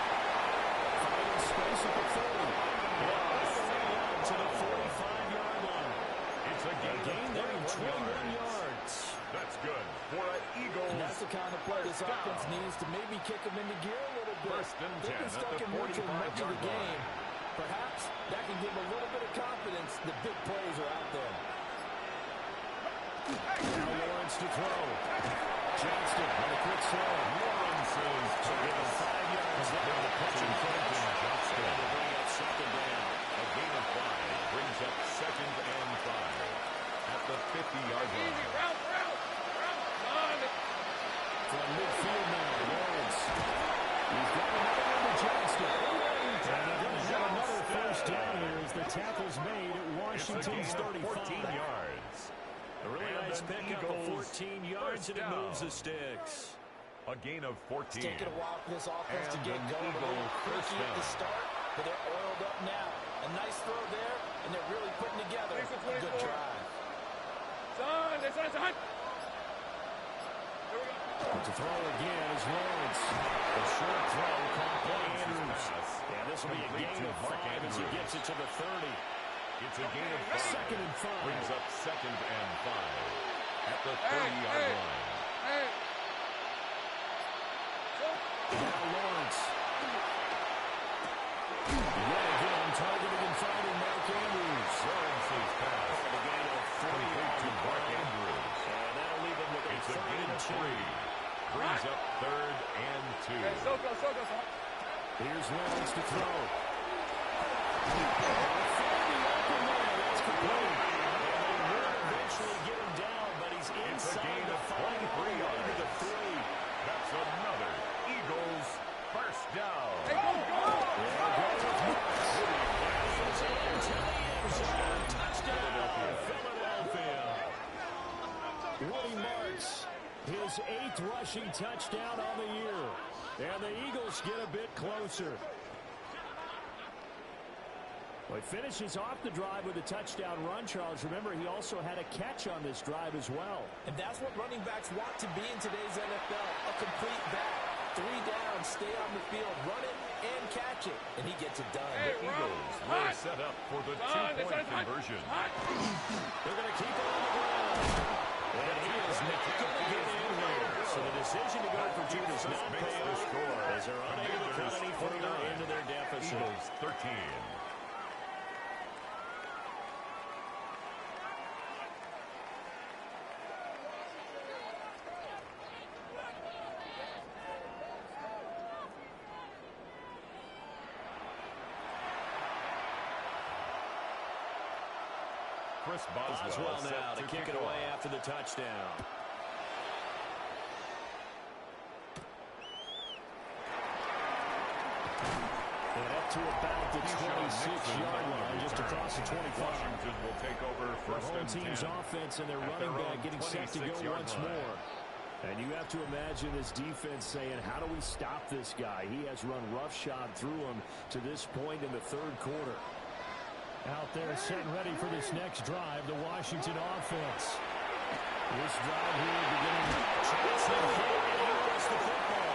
S1: Finding space at the 30.
S2: To the 45-yard line.
S5: It's a
S2: Gain there of 21 yards.
S5: That's good for an Eagles.
S3: And that's the kind of play this offense needs to maybe kick them into gear a little bit.
S5: First and 10
S3: They've been
S5: at
S3: stuck
S5: the
S3: in neutral much of the
S5: 45-yard
S3: game.
S5: line.
S3: Perhaps that can give them a little bit of confidence. The big plays are out there.
S1: Now Lawrence to throw. Johnston on a quick throw.
S5: Lawrence is
S1: So give him 5 yards there. The catch and catch.
S5: Johnston.
S2: To bring up 2nd down.
S5: A gain of 5 brings up 2nd and 5 at the 50-yard line.
S4: Round.
S1: From midfield now, Lawrence. He's got another one to Johnston. And they're going to have another first down here as the tackle's made at Washington's
S5: It's a gain of 14
S1: 35.
S5: yards.
S2: A really
S5: And
S2: nice
S5: an
S2: pickup of
S5: Eagles
S2: 14 yards, and it
S5: first
S2: moves
S5: down.
S2: the sticks.
S5: A gain of 14.
S3: It's taken a while for this offense to
S5: And
S3: get
S5: an
S3: going. A little
S5: Eagle first
S3: creaky at the
S5: down.
S3: start, but they're oiled up now. A nice throw there, and they're really putting together a good drive.
S4: Son, that's on.
S1: To throw again is Lawrence. The short throw caught by Andrews.
S2: Yeah, this will be a
S5: Complete
S2: gain
S5: to
S2: of
S5: Mark
S2: 5 as he
S5: Andrews.
S2: gets it to the 30.
S5: It's a gain of 5.
S1: 2nd and 5.
S5: Brings up 2nd and 5 at the 30-yard line.
S4: Hey.
S1: Now Lawrence. Yet again, targeting and finding Mark Andrews.
S5: Lawrence's pass.
S2: The gain of 3
S5: Complete to Mark Andrews.
S2: And that'll leave him with a
S5: It's a
S2: 3rd
S5: gain
S2: and
S5: of
S2: 2.
S5: 3. Brings up 3rd and 2.
S4: Hey, Soko.
S1: Here's Lawrence to throw. Finding open man. That's complete.
S2: And they will eventually get him down, but he's
S5: It's a
S2: inside
S5: gain
S2: the
S5: of
S2: 5
S5: 23
S2: to the
S5: yards.
S2: 3.
S5: That's another Eagles first down.
S4: Hey, go.
S2: Touchdown, Philadelphia.
S1: Woody Marks, his 8th rushing touchdown on the year. And the Eagles get a bit closer. Well, he finishes off the drive with a touchdown run, Charles. Remember, he also had a catch on this drive as well.
S3: And that's what running backs want to be in today's NFL. A complete back. 3 down, stay on the field, run it, and catch it. And he gets it done.
S5: The Eagles were set up for the 2-point conversion.
S2: They're going to keep it on the ground. And he is not going to get in here. So the decision to go for 2 does not pay off as they're unable to cut any further into their deficit.
S5: Eagles 13. Chris
S2: Boswell
S5: set
S2: now to kick it away after the touchdown.
S1: And up to about the 26-yard line, just across the 25.
S5: Washington will take over
S1: The
S5: first
S1: home
S5: and
S1: team's
S5: 10.
S1: offense and their
S5: At
S1: running
S5: their
S1: back
S5: own
S1: getting set to go
S5: 26-yard
S1: once
S5: line.
S1: more. And you have to imagine this defense saying, how do we stop this guy? He has run roughshod through him to this point in the 3rd quarter. Out there set ready for this next drive, the Washington offense. This drive here beginning. Johnson here, and he lost the football.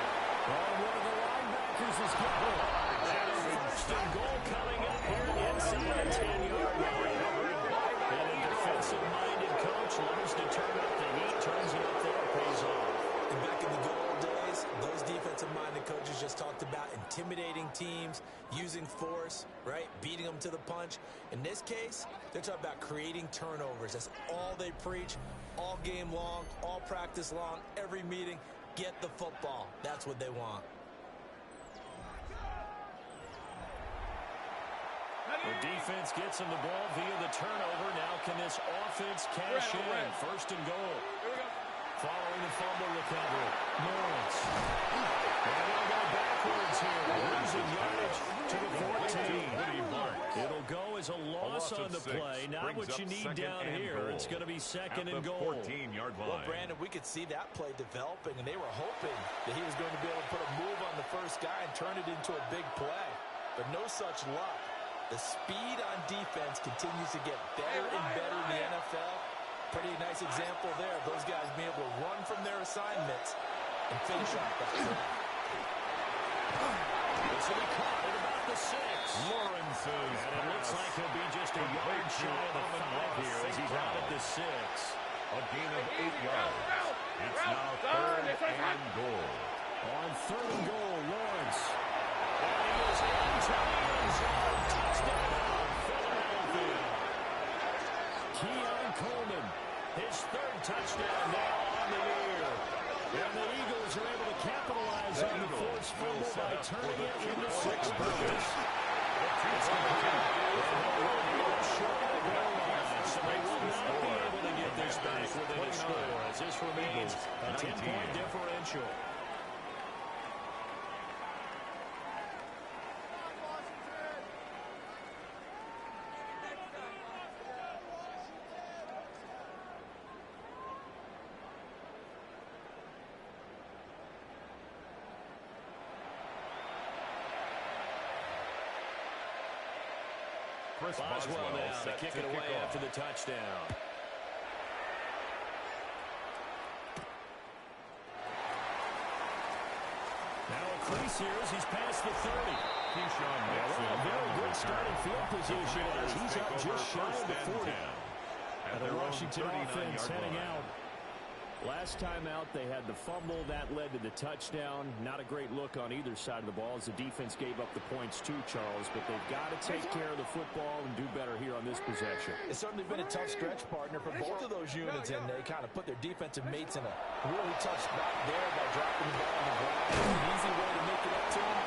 S1: Oh, one of the linebackers is gone. And a first and goal coming up here inside the 10-yard line. And a defensive-minded coach loves to turn up the heat, turns it up there, pays off.
S3: And back in the good old days, those defensive-minded coaches just talked about intimidating teams, using force, right, beating them to the punch. In this case, they're talking about creating turnovers. That's all they preach, all game long, all practice long, every meeting. Get the football. That's what they want.
S2: The defense gets him the ball via the turnover. Now can this offense cash in? First and goal. Following the fumble recovery, Lawrence. And they'll go backwards here. Losing yardage to the 14. It'll go as a loss on the play. Not what you need down here. It's going to be second and goal.
S5: 14-yard line.
S3: Well, Brandon, we could see that play developing, and they were hoping that he was going to be able to put a move on the first guy and turn it into a big play. But no such luck. The speed on defense continues to get better and better in the NFL. Pretty nice example there of those guys being able to run from their assignments and finish off that play.
S2: It's going to caught at about the 6.
S5: Lawrence's
S2: And it looks like he'll be just a yard shy of the 5 here as he's out at the 6.
S5: A gain of 8 yards. It's now third and goal.
S1: On third and goal, Lawrence. And he is into the end zone. Touchdown, Philadelphia. Keon Coleman, his third touchdown now on the year. And the Eagles are able to capitalize on the forced fumble by turning it into 6 points. It's complete. So they will not be able to get this back within a score as this remains a 10-point differential.
S2: Boswell now to kick it away after the touchdown.
S1: Now a crease here as he's past the 30.
S5: Keyshawn Nixon.
S1: A very good starting field position as he's up just shy of the 40. And the Washington offense heading out. Last time out, they had the fumble. That led to the touchdown. Not a great look on either side of the ball as the defense gave up the points too, Charles. But they've got to take care of the football and do better here on this possession.
S3: It's certainly been a tough stretch, partner, for both of those units, and they kind of put their defensive mates in a really tough spot there by dropping the ball on the ground. It's an easy way to make it up to him.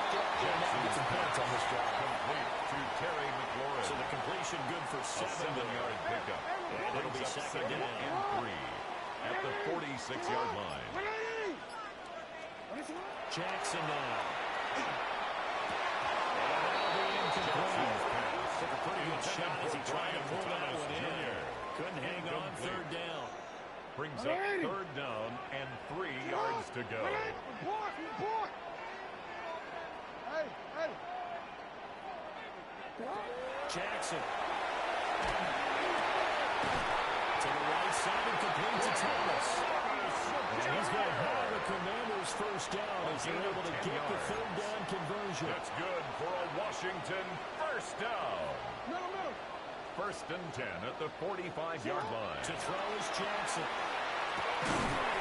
S3: Get out there and get some points on this drive.
S5: Complete to Terry McLaurin.
S2: So the completion good for 7.
S5: 7-yard pickup.
S2: And it'll be second down.
S5: And 3 at the 46-yard line.
S2: Jackson now.
S5: Took
S2: a pretty good shot as he tried to pull that one in. Couldn't hang on third down.
S5: Brings up third down and 3 yards to go.
S2: Jackson. To the right side and complete to Thomas. And he's going to have the Commanders first down as they're able to get the third down conversion.
S5: That's good for a Washington first down. First and 10 at the 45-yard line.
S2: To throw is Jackson.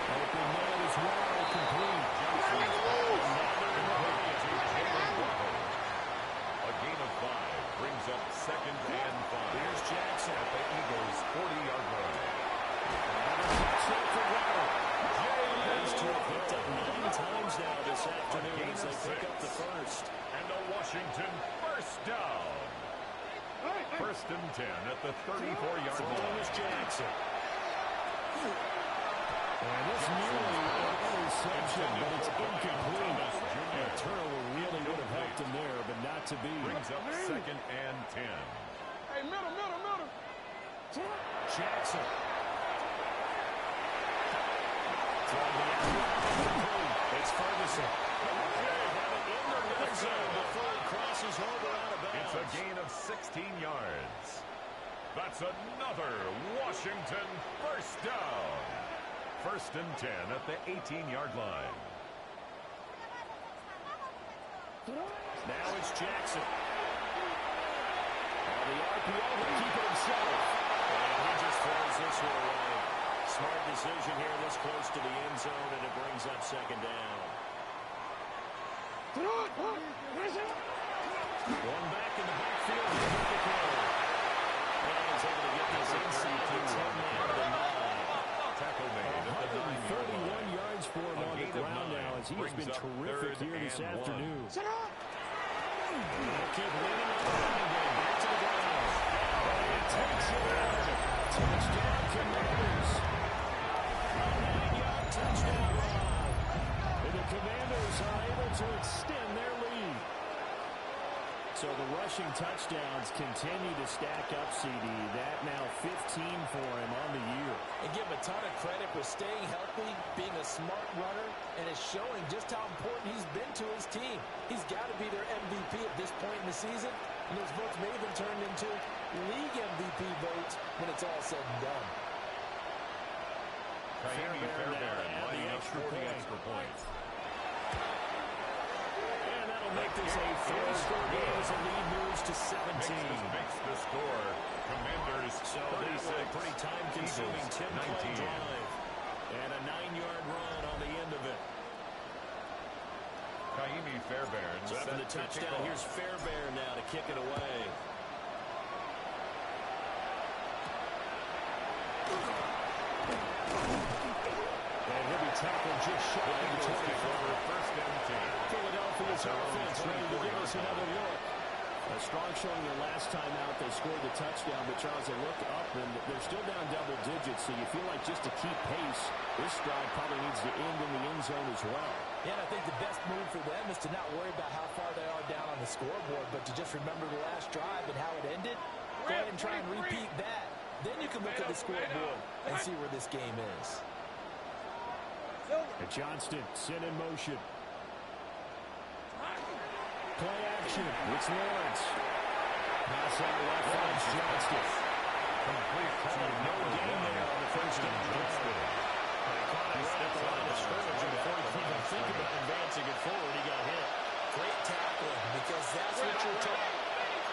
S1: Open man is wide, complete.
S5: A gain of 5 brings up second and 5.
S2: Here's Jackson
S5: at the Eagles' 40-yard line.
S2: These two have picked up 9 times now this afternoon as they pick up the first.
S5: And a Washington first down. First and 10 at the 34-yard line.
S2: Is Jackson.
S1: And this nearly an interception, but it's incomplete. A turnover really would have helped him there, but not to be.
S5: Brings up second and 10.
S4: Hey, middle.
S2: Jackson. It's Ferguson. In the red zone before he crosses over out of bounds.
S5: It's a gain of 16 yards. That's It's another Washington first down. 1st and 10 at the 18-yard line.
S2: Now it's Jackson. The RPO will keep it himself. And he just throws this one away. Smart decision here this close to the end zone, and it brings up 2nd down. One back in the backfield. And he's able to get this inside the 10 out of the 9.
S5: Tackle made at the
S2: 9-yard 31 yards for him on the ground now, as he has been terrific here this afternoon. They'll keep leaning on the running game. Back to the ground. And he takes it out. Touchdown, Commanders. A 9-yard touchdown run. And the Commanders are able to extend their lead. So the rushing touchdowns continue to stack up, CD. That now 15 for him on the year.
S3: And give him a ton of credit for staying healthy, being a smart runner, and it's showing just how important he's been to his team. He's got to be their MVP at this point in the season, and those votes may have been turned into league MVP votes when it's all said and done.
S5: Fairbairn lining up for the extra point.
S2: And that'll make this a 4-score game as the lead moves to 17.
S5: Makes the score. Commanders
S2: so
S5: 36.
S2: A pretty time-consuming 10-play drive. And a 9-yard run on the end of it.
S5: Ka'imi Fairbairn
S2: so after the touchdown, here's Fairbairn now to kick it away. And he'll be tackled just shy of the 24.
S5: 1st and 10.
S2: Philadelphia's offense ready to give us another look. A strong showing the last time out. They scored the touchdown, but Charles, they look up, and they're still down double digits, so you feel like just to keep pace, this drive probably needs to end in the end zone as well.
S3: Yeah, and I think the best move for them is to not worry about how far they are down on the scoreboard, but to just remember the last drive and how it ended. Go ahead and try and repeat that. Then you can look at the scoreboard and see where this game is.
S2: And Johnston sent in motion. Play action. It's Lawrence. Pass out left finds Johnston.
S5: Complete to
S2: no gain there on the first down. He stepped on the scrimmage, and before he could even think about advancing it forward, he got hit.
S3: Great tackling, because that's what you're taught.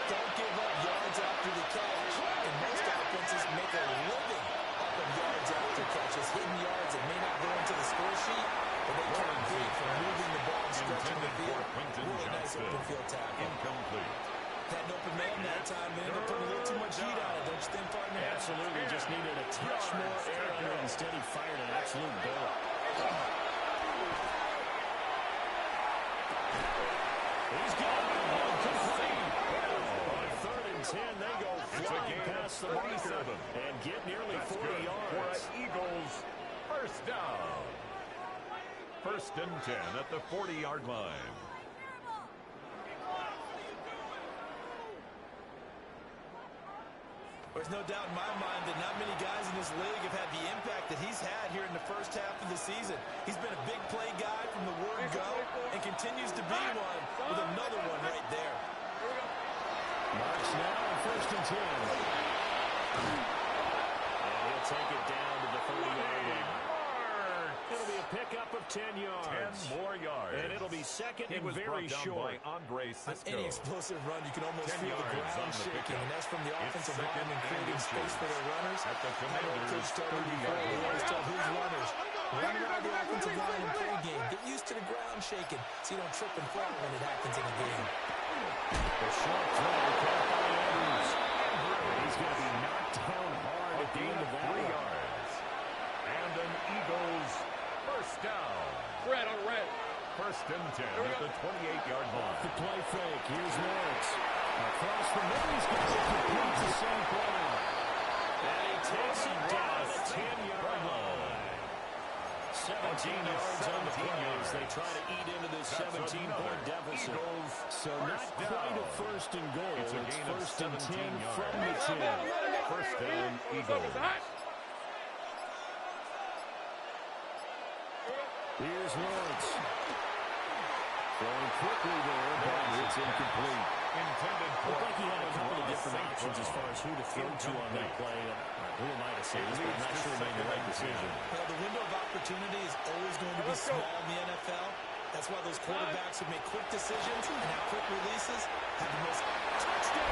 S3: Don't give up yards after the catch. And most offenses make a living off of yards after catches, hitting yards that may not go into the score sheet, but they come big from moving the ball and stretching the field. Really nice open field tackle.
S5: Incomplete.
S3: Had an open man that time. They ended up putting a little too much heat on it, don't you think, partner?
S2: Absolutely. Just needed a touch more air under it. Instead, he fired an absolute bullet. He's got it. Complete. On 3rd and 10, they go flying past the marker and get nearly 40 yards.
S5: For Eagles, first down. 1st and 10 at the 40-yard line.
S3: There's no doubt in my mind that not many guys in this league have had the impact that he's had here in the first half of the season. He's been a big play guy from the word go and continues to be one with another one right there.
S2: Marks now on 1st and 10. And he'll take it down to the 30-yard line. It'll be a pickup of 10 yards.
S5: 10 more yards.
S2: And it'll be second and very
S5: short. Andre
S3: On
S5: Cisco.
S3: any explosive run, you can almost feel the ground shaking, and that's from the offensive lineman creating space for their runners.
S5: At the Commanders' 30-yard
S3: He always
S5: line.
S3: told his runners, run around the offensive line in pregame. Get used to the ground shaking so you don't trip and fall when it happens in a game.
S2: The short throw caught by Andrews. He's going to be knocked down hard at the end of that
S5: 3
S2: one.
S5: yards. And an Eagles first down.
S4: Red on red.
S5: 1st and 10 at the 28-yard line.
S2: The play fake. Here's Lawrence. Across the middle, he's got to complete the same play. And he takes it down the 10-yard line. 17 yards on the play as they try to eat into this 17-point deficit. So not quite a 1st and goal.
S5: It's a gain of
S2: 1st and 10
S5: yards.
S2: from the 10.
S5: First down, Eagles.
S2: Here's Lawrence. Throwing quickly there, but it's incomplete.
S5: intended for
S2: Looked like he had a couple of
S5: Amon-Ra
S2: different
S5: St.
S2: options as far as who to throw to on that play. Who am I to say this, but I'm not sure he made the right decision.
S3: Well, the window of opportunity is always going to be small in the NFL. That's why those quarterbacks who make quick decisions and have quick releases have the most touchdown.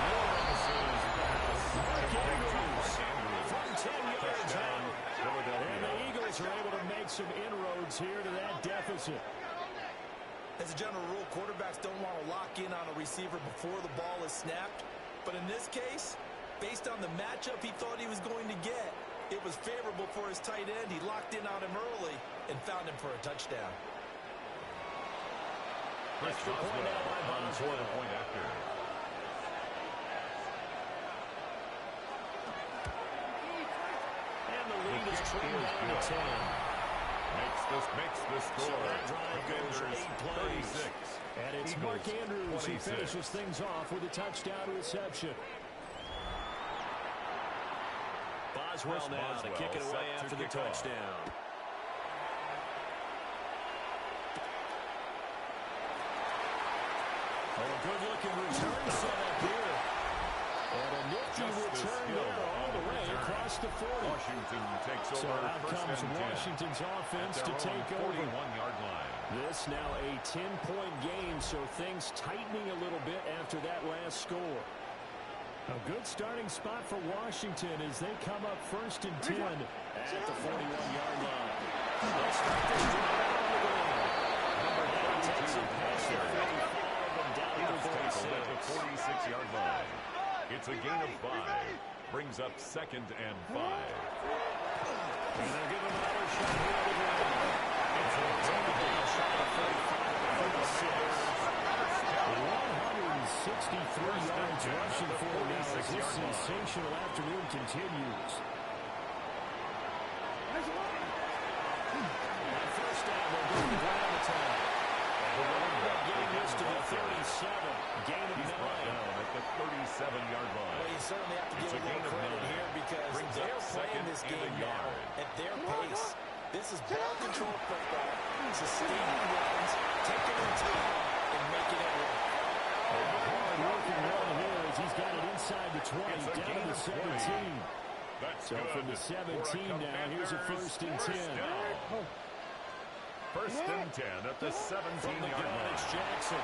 S2: Mark Andrews from 10 yards out. And the Eagles are able to make some inroads here to that deficit.
S3: As a general rule, quarterbacks don't want to lock in on a receiver before the ball is snapped. But in this case, based on the matchup he thought he was going to get, it was favorable for his tight end. He locked in on him early and found him for a touchdown.
S2: Extra point out by Boswell.
S5: Point after.
S2: And the lead is trimmed down to 10.
S5: Makes the score.
S2: So that drive goes 8 plays.
S5: 36.
S2: And it's
S5: Eagles,
S2: Mark Andrews who
S5: 26.
S2: finishes things off with a touchdown reception. Boswell now to kick it away after the touchdown. Oh, a good-looking return set up here. And a nifty return there all the way across the 40.
S5: Washington takes over.
S2: So out
S5: first
S2: comes
S5: and 10
S2: Washington's offense
S5: at
S2: to
S5: their
S2: take
S5: own
S2: over.
S5: 41-yard line.
S2: This now a 10-point game, so things tightening a little bit after that last score. A good starting spot for Washington as they come up first and 10 at the 41-yard line. Let's start this drive on the ground. Number 9 takes it past the 45 and down to the 46.
S5: At the 46-yard line. It's a gain of 5. Brings up second and 5.
S2: And they'll give him another shot here on the ground. It's a shot at 45. 163 yards rushing for him now as this sensational afternoon continues. On first down, they'll go to the ground attack. The running back getting this to the 37. Gain of 9.
S5: At the 37-yard line.
S3: Well, you certainly have to give a little credit here because they're playing this game now at their pace. This is ball control football, sustaining runs, taking their time, and making it work.
S2: Hard working run here as he's got it inside the 20, down to the 17. So from the 17 now, here's a first and 10.
S5: First and 10 at the 17-yard line.
S2: It's Jackson.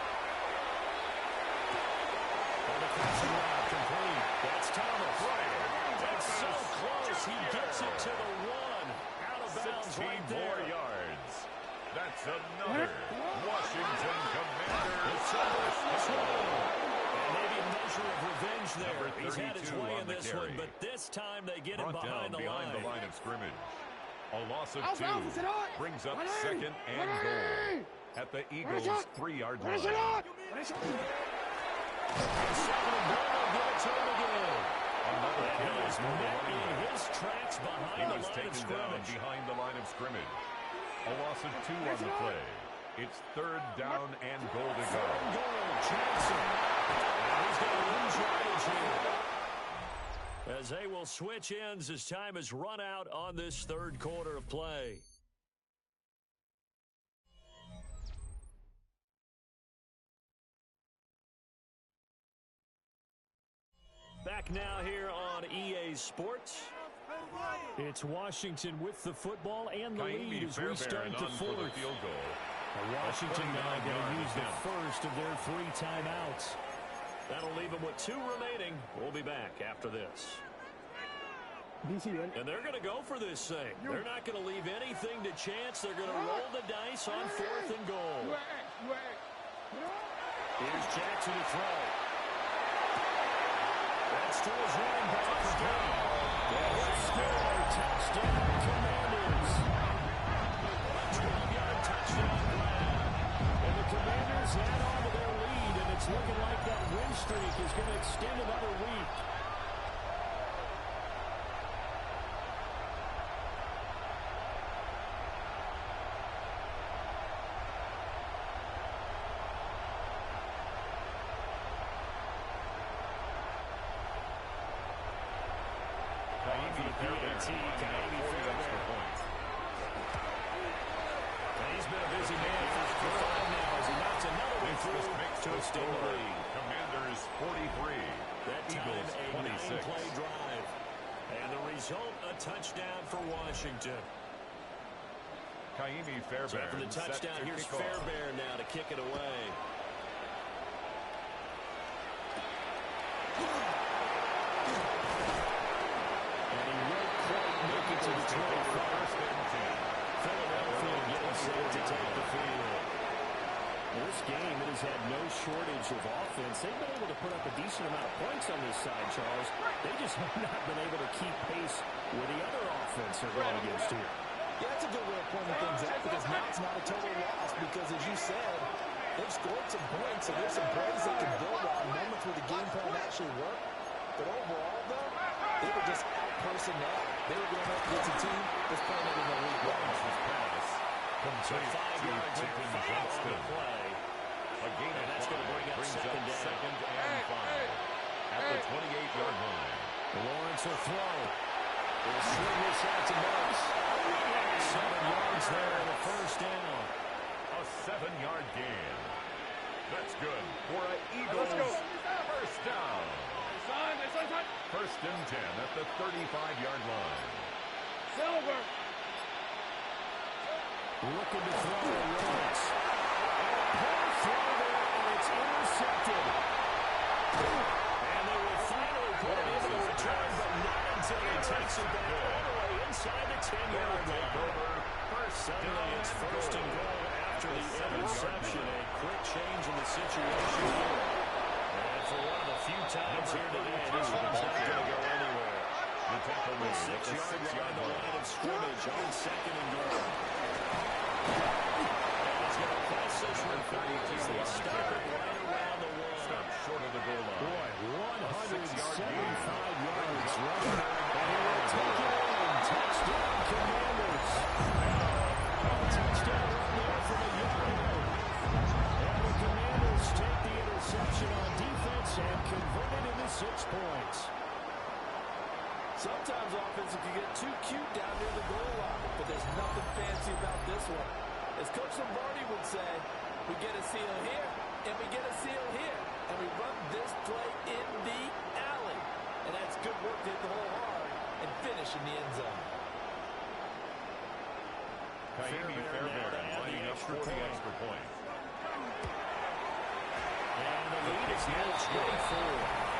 S2: And the crossing route complete. That's Thomas. That's so close. He gets it to the 1. Out of bounds right
S5: 16
S2: there.
S5: more yards. That's another Washington Commanders.
S2: And maybe a measure of revenge there. He's had his way in this one, but this time they get him behind the line.
S5: of scrimmage. A loss of 2 brings up second and goal at the Eagles' 3-yard line. Another carry for the running back.
S2: His tracks behind
S5: He
S2: the
S5: was
S2: line of
S5: taken down
S2: scrimmage.
S5: behind the line of scrimmage. A loss of 2 on the play. It's third down and goal to go.
S2: Jackson. And he's going to lose yardage here. As they will switch ends as time has run out on this third quarter of play. Back now here on EA Sports. It's Washington with the football and the lead as we start the fourth.
S5: Field goal.
S2: Washington now going to use the first of their 3 timeouts. That'll leave them with 2 remaining. We'll be back after this. And they're going to go for this thing. They're not going to leave anything to chance. They're going to roll the dice on 4th and goal. Here's Jackson to throw. That's to his running back. Touchdown, Commanders. A 12-yard touchdown grab. And the Commanders add on to their lead, and it's looking like that win streak is going to extend another week. He's been a busy man for 5 now as he knocks another one through to extend the lead.
S5: Commanders
S2: touchdown for Washington.
S5: Ka'imi Fairbairn
S2: So for the touchdown, here's Fairbairn now to kick it away. And he won't quite make it to the 21st and 10. Philadelphia getting set to take the field.
S1: This game, it has had no shortage of offense. They've been able to put up a decent amount of points on this side, Charles. They just have not been able to keep pace with the other offense they're going against here.
S3: Yeah, that's a good way of pointing things out because now it's not a total loss because, as you said, they've scored some points, so there's some plays they can build on, moments where the game plan actually worked. But overall, though, they were just out-personnel. They were going up against a team that's playing at an elite level.
S5: This pass complete to Quentin Johnston. A gain
S2: And that's going to bring up second down.
S5: Second and 5 at the 28-yard line.
S1: Lawrence will throw. He'll swing this out to Marks. 7 yards there on the first down.
S5: A 7-yard gain. That's good for an Eagles first down. First and 10 at the 35-yard line.
S4: Silver.
S1: Looking to throw to Lawrence. And a throw there, and it's intercepted. And they will finally put it into the return, but not until he takes it back all the way inside the 10-yard line. Suddenly it's first and goal after the interception. A quick change in the situation here. And for one of the few times here today, this one's not going to go anywhere.
S5: The tackle made at the
S1: 6-yard line of scrimmage on second and goal.
S2: And it's going to press this one forward as they stop it right around the wall.
S5: Stop short of the goal line.
S1: Boy, 175 yards rushing. And he will take it in. Touchdown, Commanders. Touchdown run there from a yard out. And the Commanders take the interception on defense and convert it into 6 points.
S3: Sometimes offenses can get too cute down near the goal line, but there's nothing fancy about this one. As Coach Lombardi would say, we get a seal here, and we get a seal here, and we run this play in the alley. And that's good work to hit the hole hard and finish in the end zone.
S5: Ka'imi Fairbairn lining up for the extra point.
S2: And the lead is now 24.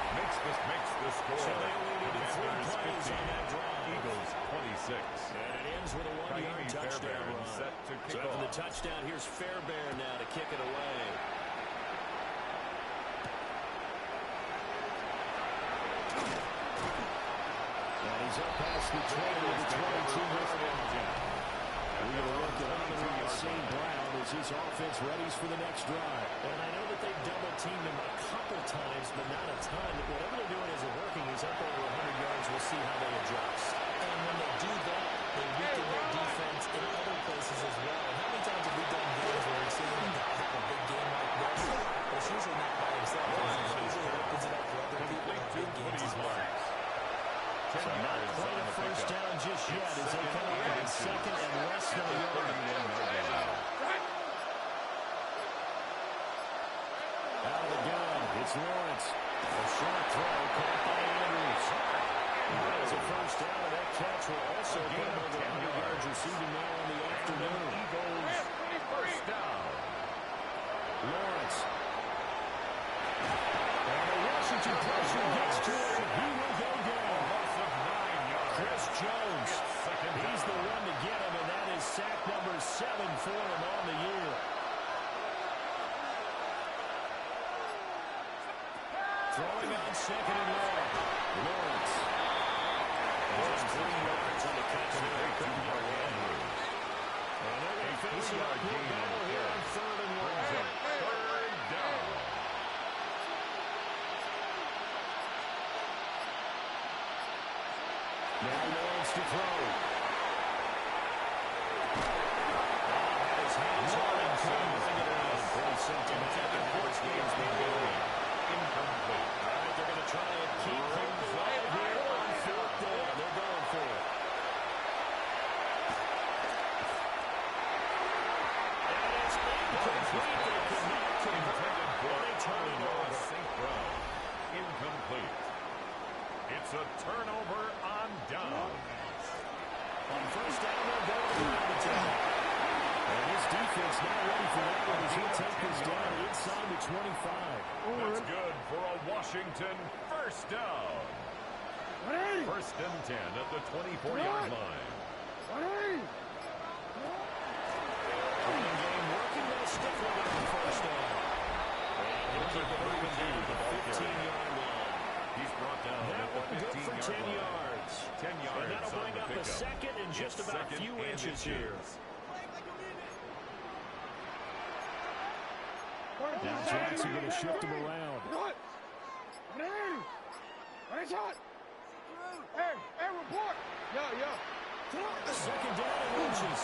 S5: Makes the score.
S2: So they only needed 3
S5: Commanders
S2: plays
S5: 15,
S2: on that drive.
S5: Eagles 26.
S2: And it ends with a 1-yard
S5: Ka'imi
S2: touchdown
S5: Fairbairn
S2: run.
S5: set to kick
S2: So after the
S5: off.
S2: touchdown, here's Fairbairn now to kick it away.
S1: And he's up past the 20 to the 22-yard line. We're going to look at Amon-Ra St. Brown as his offense readies for the next drive.
S2: And I know that they've double-teamed him a couple times, but not a ton. Whatever they're doing isn't working. He's up over 100 yards. We'll see how they adjust.
S3: And when they do that, they weaken their defense in other places as well. And how many times have we done games where we've seen a guy have a big game like this? But it's usually not by himself. It usually opens it up for other people in big games as well.
S1: So not quite a first down just yet as they come up on second and less than a yard. Out of the gun, it's Lawrence. A short throw caught by Andrews. That is a first down, and that catch will also put him over 100 yards receiving now in the afternoon.
S5: Eagles first down.
S1: Lawrence. And the Washington pressure gets to him. He will go down. Chris Jones. He's the one to get him, and that is sack number 7 for him on the year. Throwing on second and long. Lawrence.
S2: Just 3 yards on the catch there.
S1: And they're going to face an uphill battle here on third and long.
S5: Third down.
S1: Now Lawrence to throw. His hands on it, couldn't bring it in. Pretty simple. The first game's been going.
S5: Incomplete.
S1: All right, they're going to try and keep things right here on fourth down. They're going for it. And it's incomplete. They could not convert it. They turn it over.
S5: St. Brown. Incomplete. It's a turnover on down.
S2: First down, they'll go to the ground attack. And his defense not ready for that one as he'll take this down inside the 25.
S5: That's good for a Washington first down. First and 10 at the 24-yard line.
S2: Running game working, they'll stick with it on first down. And he'll keep it moving down to the 15-yard line.
S5: He's brought down
S2: That
S5: at the
S2: one good for 10
S5: 15-yard line.
S2: yards.
S5: 10 yards
S2: And that'll bring
S5: on the
S2: up a
S5: pickup.
S2: second and just
S5: It's
S2: about a
S5: second
S2: few
S5: and
S2: inches here. Now Jackson going to shift him around.
S4: Hey, report. Yeah.
S2: Second down and inches.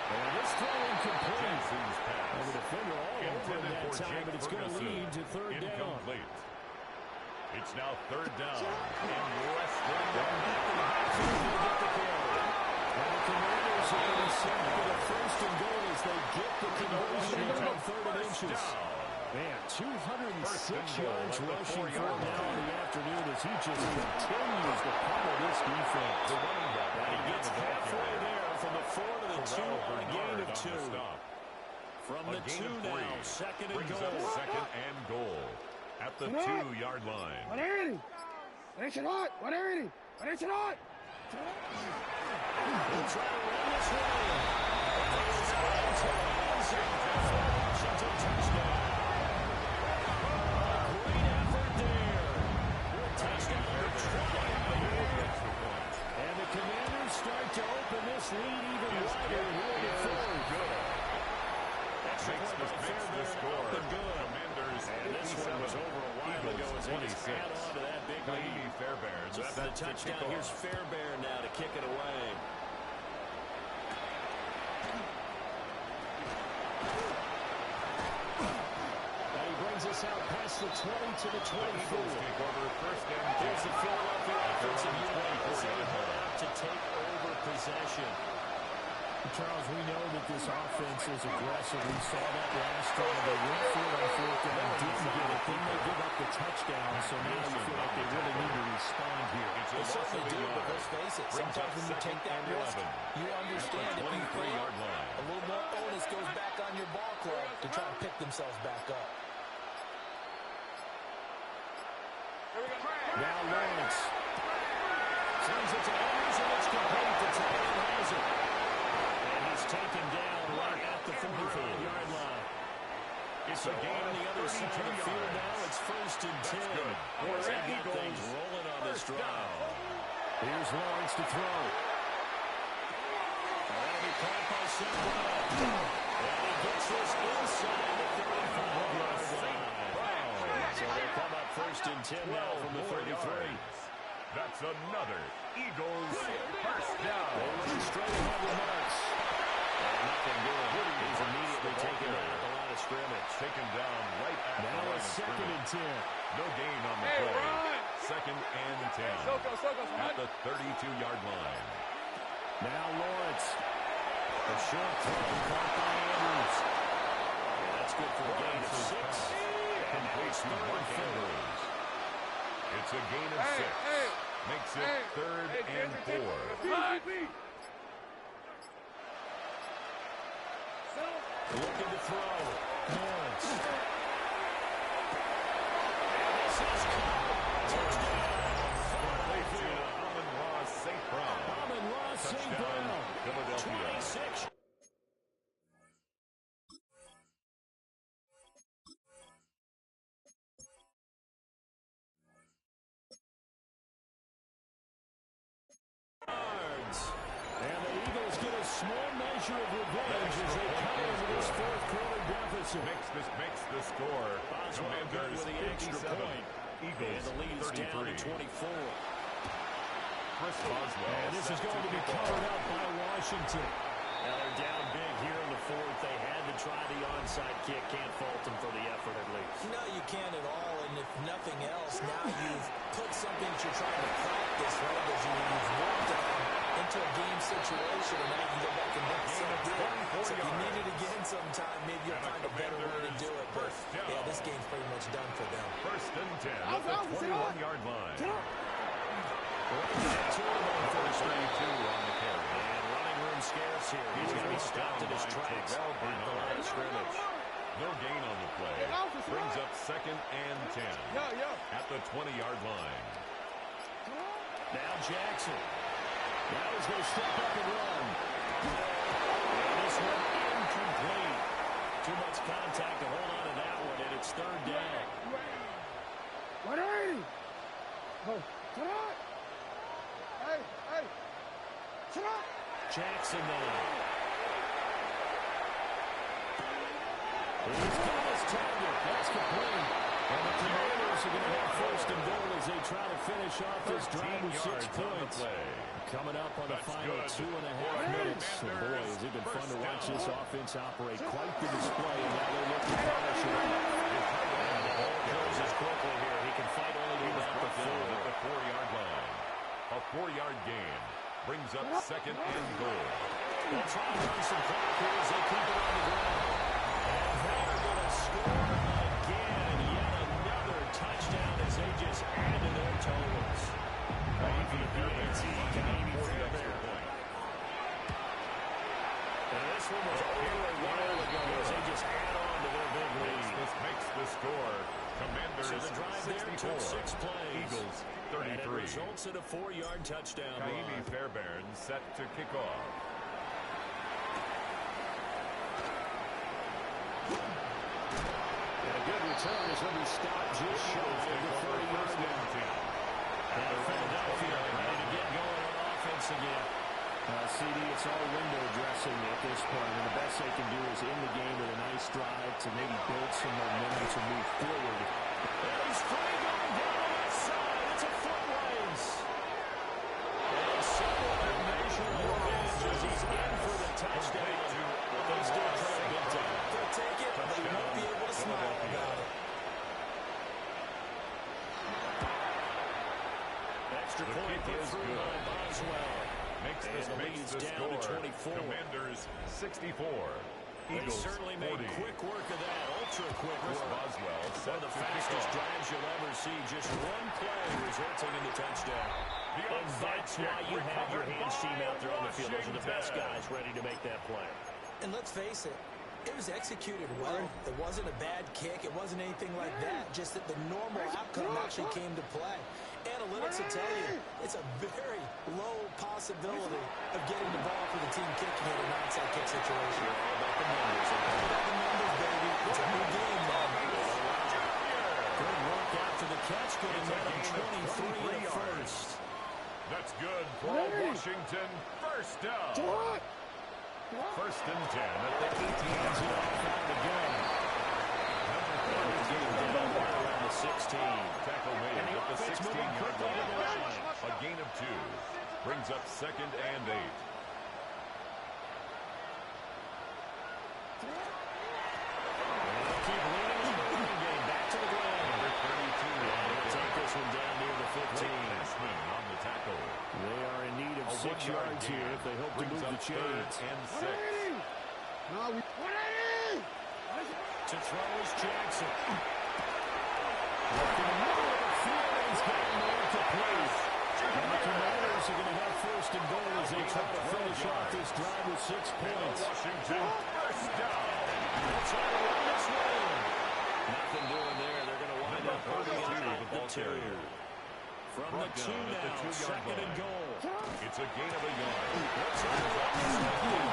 S2: And this throw incomplete.
S5: Jason's pass.
S2: And the defender all over him that time, but it's going to lead to third down.
S5: Incomplete. It's now third down and less than
S2: And the Commanders are going to set for the first and goal as they get the conversion on third and inches. Man, 206 yards rushing for him now in the afternoon as he just continues to pummel this defense. And he gets halfway there from the 4 to the 2 on a gain of 2. From the 2 now, second and goal.
S5: Second and goal at the 2-yard line.
S4: 180. Finish it hot. 180. Finish it hot.
S2: He'll try to run this one. Washington touchdown. Great effort there. Touchdown number 20. And the Commanders start to open this lead even wider here in third.
S5: Makes the score. Commanders
S2: And this one was over a while ago as they just add on to that big lead.
S5: Fairbairn.
S2: So after the touchdown, here's Fairbairn now to kick it away. And he brings us out past the 20 to the 24.
S5: Take over first and
S2: Here's the Philadelphia offensive unit as they head out to take over possession. Charles, we know that this offense is aggressive. We saw that last time. They went for it on fourth down, didn't get it. Then they give up the touchdown, so now you feel like they really need to respond here.
S3: They certainly do, but let's face it, sometimes when you take that risk, you understand if you fail, a little more onus goes back on your ball club to try and pick themselves back up.
S2: Now Lawrence. Sends it to Evans, and it's complete to Tyler Hazard. And he's taken down right at the 45-yard line. It's a gain on the other side of the field now. It's first and 10. Boy, they got things rolling on this drive. Here's Lawrence to throw. That'll be caught by St. Brown. And he gets this inside the 35-yard line. So they come up first and 10 now from the 33.
S5: That's another Eagles first down.
S2: They run straight ahead with Marks. And nothing doing. He's immediately taken out of the line of scrimmage.
S5: Taken down right at the
S2: Now
S5: line
S2: it's
S5: of
S2: second and
S5: scrimmage.
S2: 10.
S5: No gain on the play. Second and 10 at the 32-yard line.
S2: Now Lawrence. A short throw caught by Andrews. And that's good for a gain of 6. Completes third and 4.
S5: It's a gain of 6. Makes it third and 4.
S2: Looking to throw. Lawrence. And this is caught.
S5: Complete to Amon-Ra St. Brown.
S2: Amon-Ra St. Brown.
S5: Philadelphia.
S2: 26. And the Eagles get a small measure of revenge as they come into this fourth quarter deficit.
S5: Makes the score.
S2: Boswell good with the extra
S5: 57.
S2: point.
S5: Eagles
S2: And the lead is down to
S5: 33.
S2: 24.
S5: Chris Boswell.
S2: And this is going to be covered up by Washington. Now they're down big here in the fourth. They had to try the onside kick. Can't fault them for the effort at least.
S3: No, you can't at all, and if nothing else, now you've put something that you're trying to practice, right, as you've worked on into a game situation, and now you can go back and make some of it. So if you need it again sometime, maybe you'll find a better way to do it, but yeah, this game's pretty much done for them.
S5: First and 10 at the 21-yard line.
S2: First 32 on the carry. And running room scarce here. He's going to be stopped in his tracks at the line of scrimmage.
S5: No gain on the play. Brings up 2nd and 10 at the 20-yard line.
S2: Now Jackson. Now he's going to step up and run. And this one incomplete. Too much contact to hold on to that one, and it's 3rd down.
S4: 180. Oh, come on. Hey. Come on.
S2: Jackson now. He's got his target. That's complete. And the Commanders are going to have 1st and goal as they try to finish off this drive with 6 points. Coming up on the final 2.5 minutes. And boy, has it been fun to watch this offense operate. Quite the display. And now they're looking to finish it up. And the ball closes quickly here. He can fight only to about the 4.
S5: At the 4-yard line. A 4-yard gain brings up 2nd and goal.
S2: They'll try to run some clock here as they keep it on the ground. And they're going to score again. Yet another touchdown as they just add to their totals. And this one was over a while ago as they just add on to their big lead.
S5: This makes the score. Commanders
S2: So the drive
S5: 64.
S2: there took 6 plays.
S5: Eagles
S2: And it
S5: 33.
S2: results in a 4-yard touchdown
S5: Kaimi
S2: run.
S5: Fairbairn set to kick off.
S2: And a good return is going to be stopped just short of the 30-yard line. And Philadelphia ready to get going on offense again.
S1: CD, it's all window dressing at this point, and the best they can do is end the game with a nice drive to maybe build some momentum to move forward.
S2: And he's free going down the left side. It's a foot race. And several measure revenge as he's in for the touchdown. But they still trail big time.
S3: They'll take it, but they won't be able to smile about it.
S2: Extra point put through by Boswell.
S5: Makes
S2: And the lead's
S5: the
S2: down to
S5: score.
S2: 24.
S5: Commanders 64.
S2: They
S5: Eagles
S2: certainly
S5: 40.
S2: made quick work of that. Ultra quick
S5: Chris
S2: work.
S5: Boswell
S2: One
S5: set
S2: of the
S5: to kick
S2: fastest
S5: off.
S2: drives you'll ever see. Just one play resulting in the touchdown. And that's why you have your hands team out there on the field. Those are the best guys ready to make that play.
S3: And let's face it, it was executed well. It wasn't a bad kick. It wasn't anything like that. Just that the normal outcome actually came to play. Analytics will tell you it's a very low possibility of getting the ball for the team kicking it in an onside kick situation.
S2: All about the numbers.
S3: All about the numbers, baby. It's a new game, man.
S2: Good work after the catch, getting that on 23 at first.
S5: That's good for Washington. First down. First and 10 at the 18.
S2: Again. Down right around the 16.
S5: Tackle made at the 16-yard line.
S2: line.
S5: A gain of 2. Brings up 2nd and 8.
S2: Keep leaning on the running game. Back to the ground.
S5: Number 32 on the
S2: They'll take this one down near the 15.
S5: Passman on the tackle.
S1: They are in need of
S5: A
S1: 6
S5: 1-yard
S1: yards
S5: gain.
S1: here if they hope to
S5: Brings
S1: move
S5: up
S1: the chains.
S5: 3rd and 6.
S4: 180. No, we 180.
S2: To throw is Jackson. Looking in the middle of the field. He's gotten there to place. And the Commanders are going to have 1st and goal as they try to finish off this drive with 6 points.
S5: Washington first down.
S2: They'll try to run this one in. Nothing doing there. They're going to wind up hurting it at the 2. From the 2 now, 2nd and goal.
S5: It's a gain of a yard.
S2: They'll try to run this one in.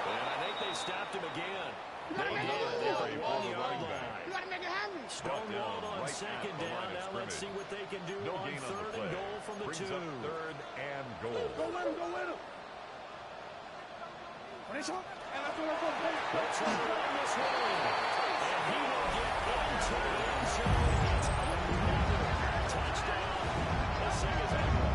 S2: And I think they stopped him again. They did at the 1-yard line.
S4: You gotta make it happen.
S2: Stonewalled on
S5: Right
S2: 2nd
S5: at the
S2: down.
S5: line of
S2: Now let's see
S5: scrimmage.
S2: what they can do
S5: No
S2: on
S5: gain on
S2: 3rd
S5: the
S2: and
S5: play.
S2: goal from the
S5: Brings
S2: 2.
S5: up 3rd and goal.
S4: Go win him. Go win him. Finish up. And let's go.
S2: Let's try to run this one in. And he will get into the end zone. It's another touchdown. This thing is over.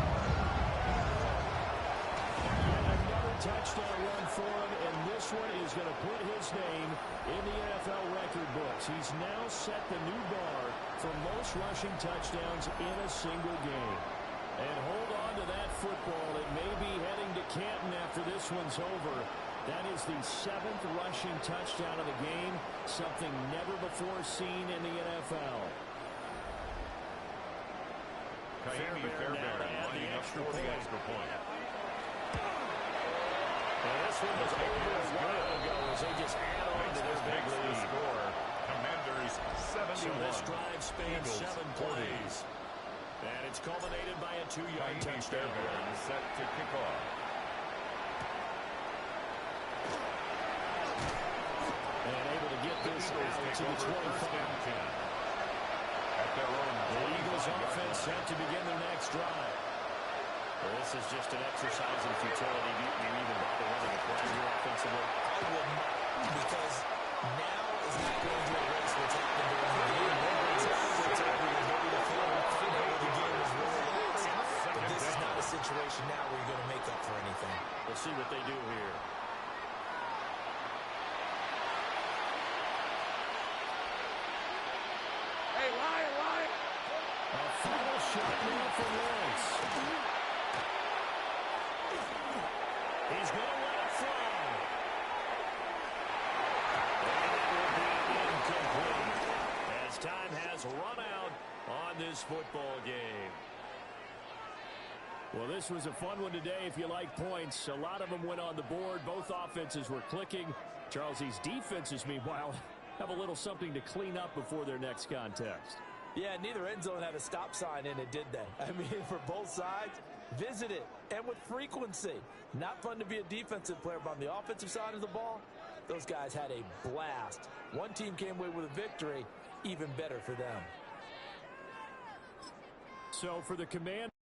S2: And another touchdown run for him, and this one is going to put his name in the NFL record books. He's now set the new bar for most rushing touchdowns in a single game. And hold on to that football. It may be heading to Canton after this one's over. That is the 7th rushing touchdown of the game, something never before seen in the NFL.
S5: Kaimi Fairbairn lining up
S1: extra
S5: for the
S1: point.
S5: extra point.
S2: And this one was over a while ago as they just add on to this big lead.
S5: Score. Commanders 71.
S2: So this drive spans
S5: Eagles
S2: 7 plays. And it's culminated by a 2-yard touchdown.
S5: Fairbairn set to kick off.
S2: And able to get this out to the 25.
S5: At their own
S2: The Eagles offense set to begin their next drive. Well, this is just an exercise in futility. Do you even bother running the play here offensively?
S3: I would not, because now is not going to erase what's happened during the game. What's happened is maybe the field the game was really relaxed. But this is not a situation now where you're going to make up for anything.
S2: We'll see what they do here.
S4: Hey, Lion, Lion.
S2: A final shot now from Lawrence. He's going to let it fly. And it will be incomplete as time has run out on this football game. Well, this was a fun one today if you like points. A lot of them went on the board. Both offenses were clicking. Charles, these defenses, meanwhile, have a little something to clean up before their next contest.
S3: Yeah, neither end zone had a stop sign in it, did they? I mean, for both sides, visit it, and with frequency. Not fun to be a defensive player, but on the offensive side of the ball, those guys had a blast. One team came away with a victory, even better for them.
S2: So for the Command.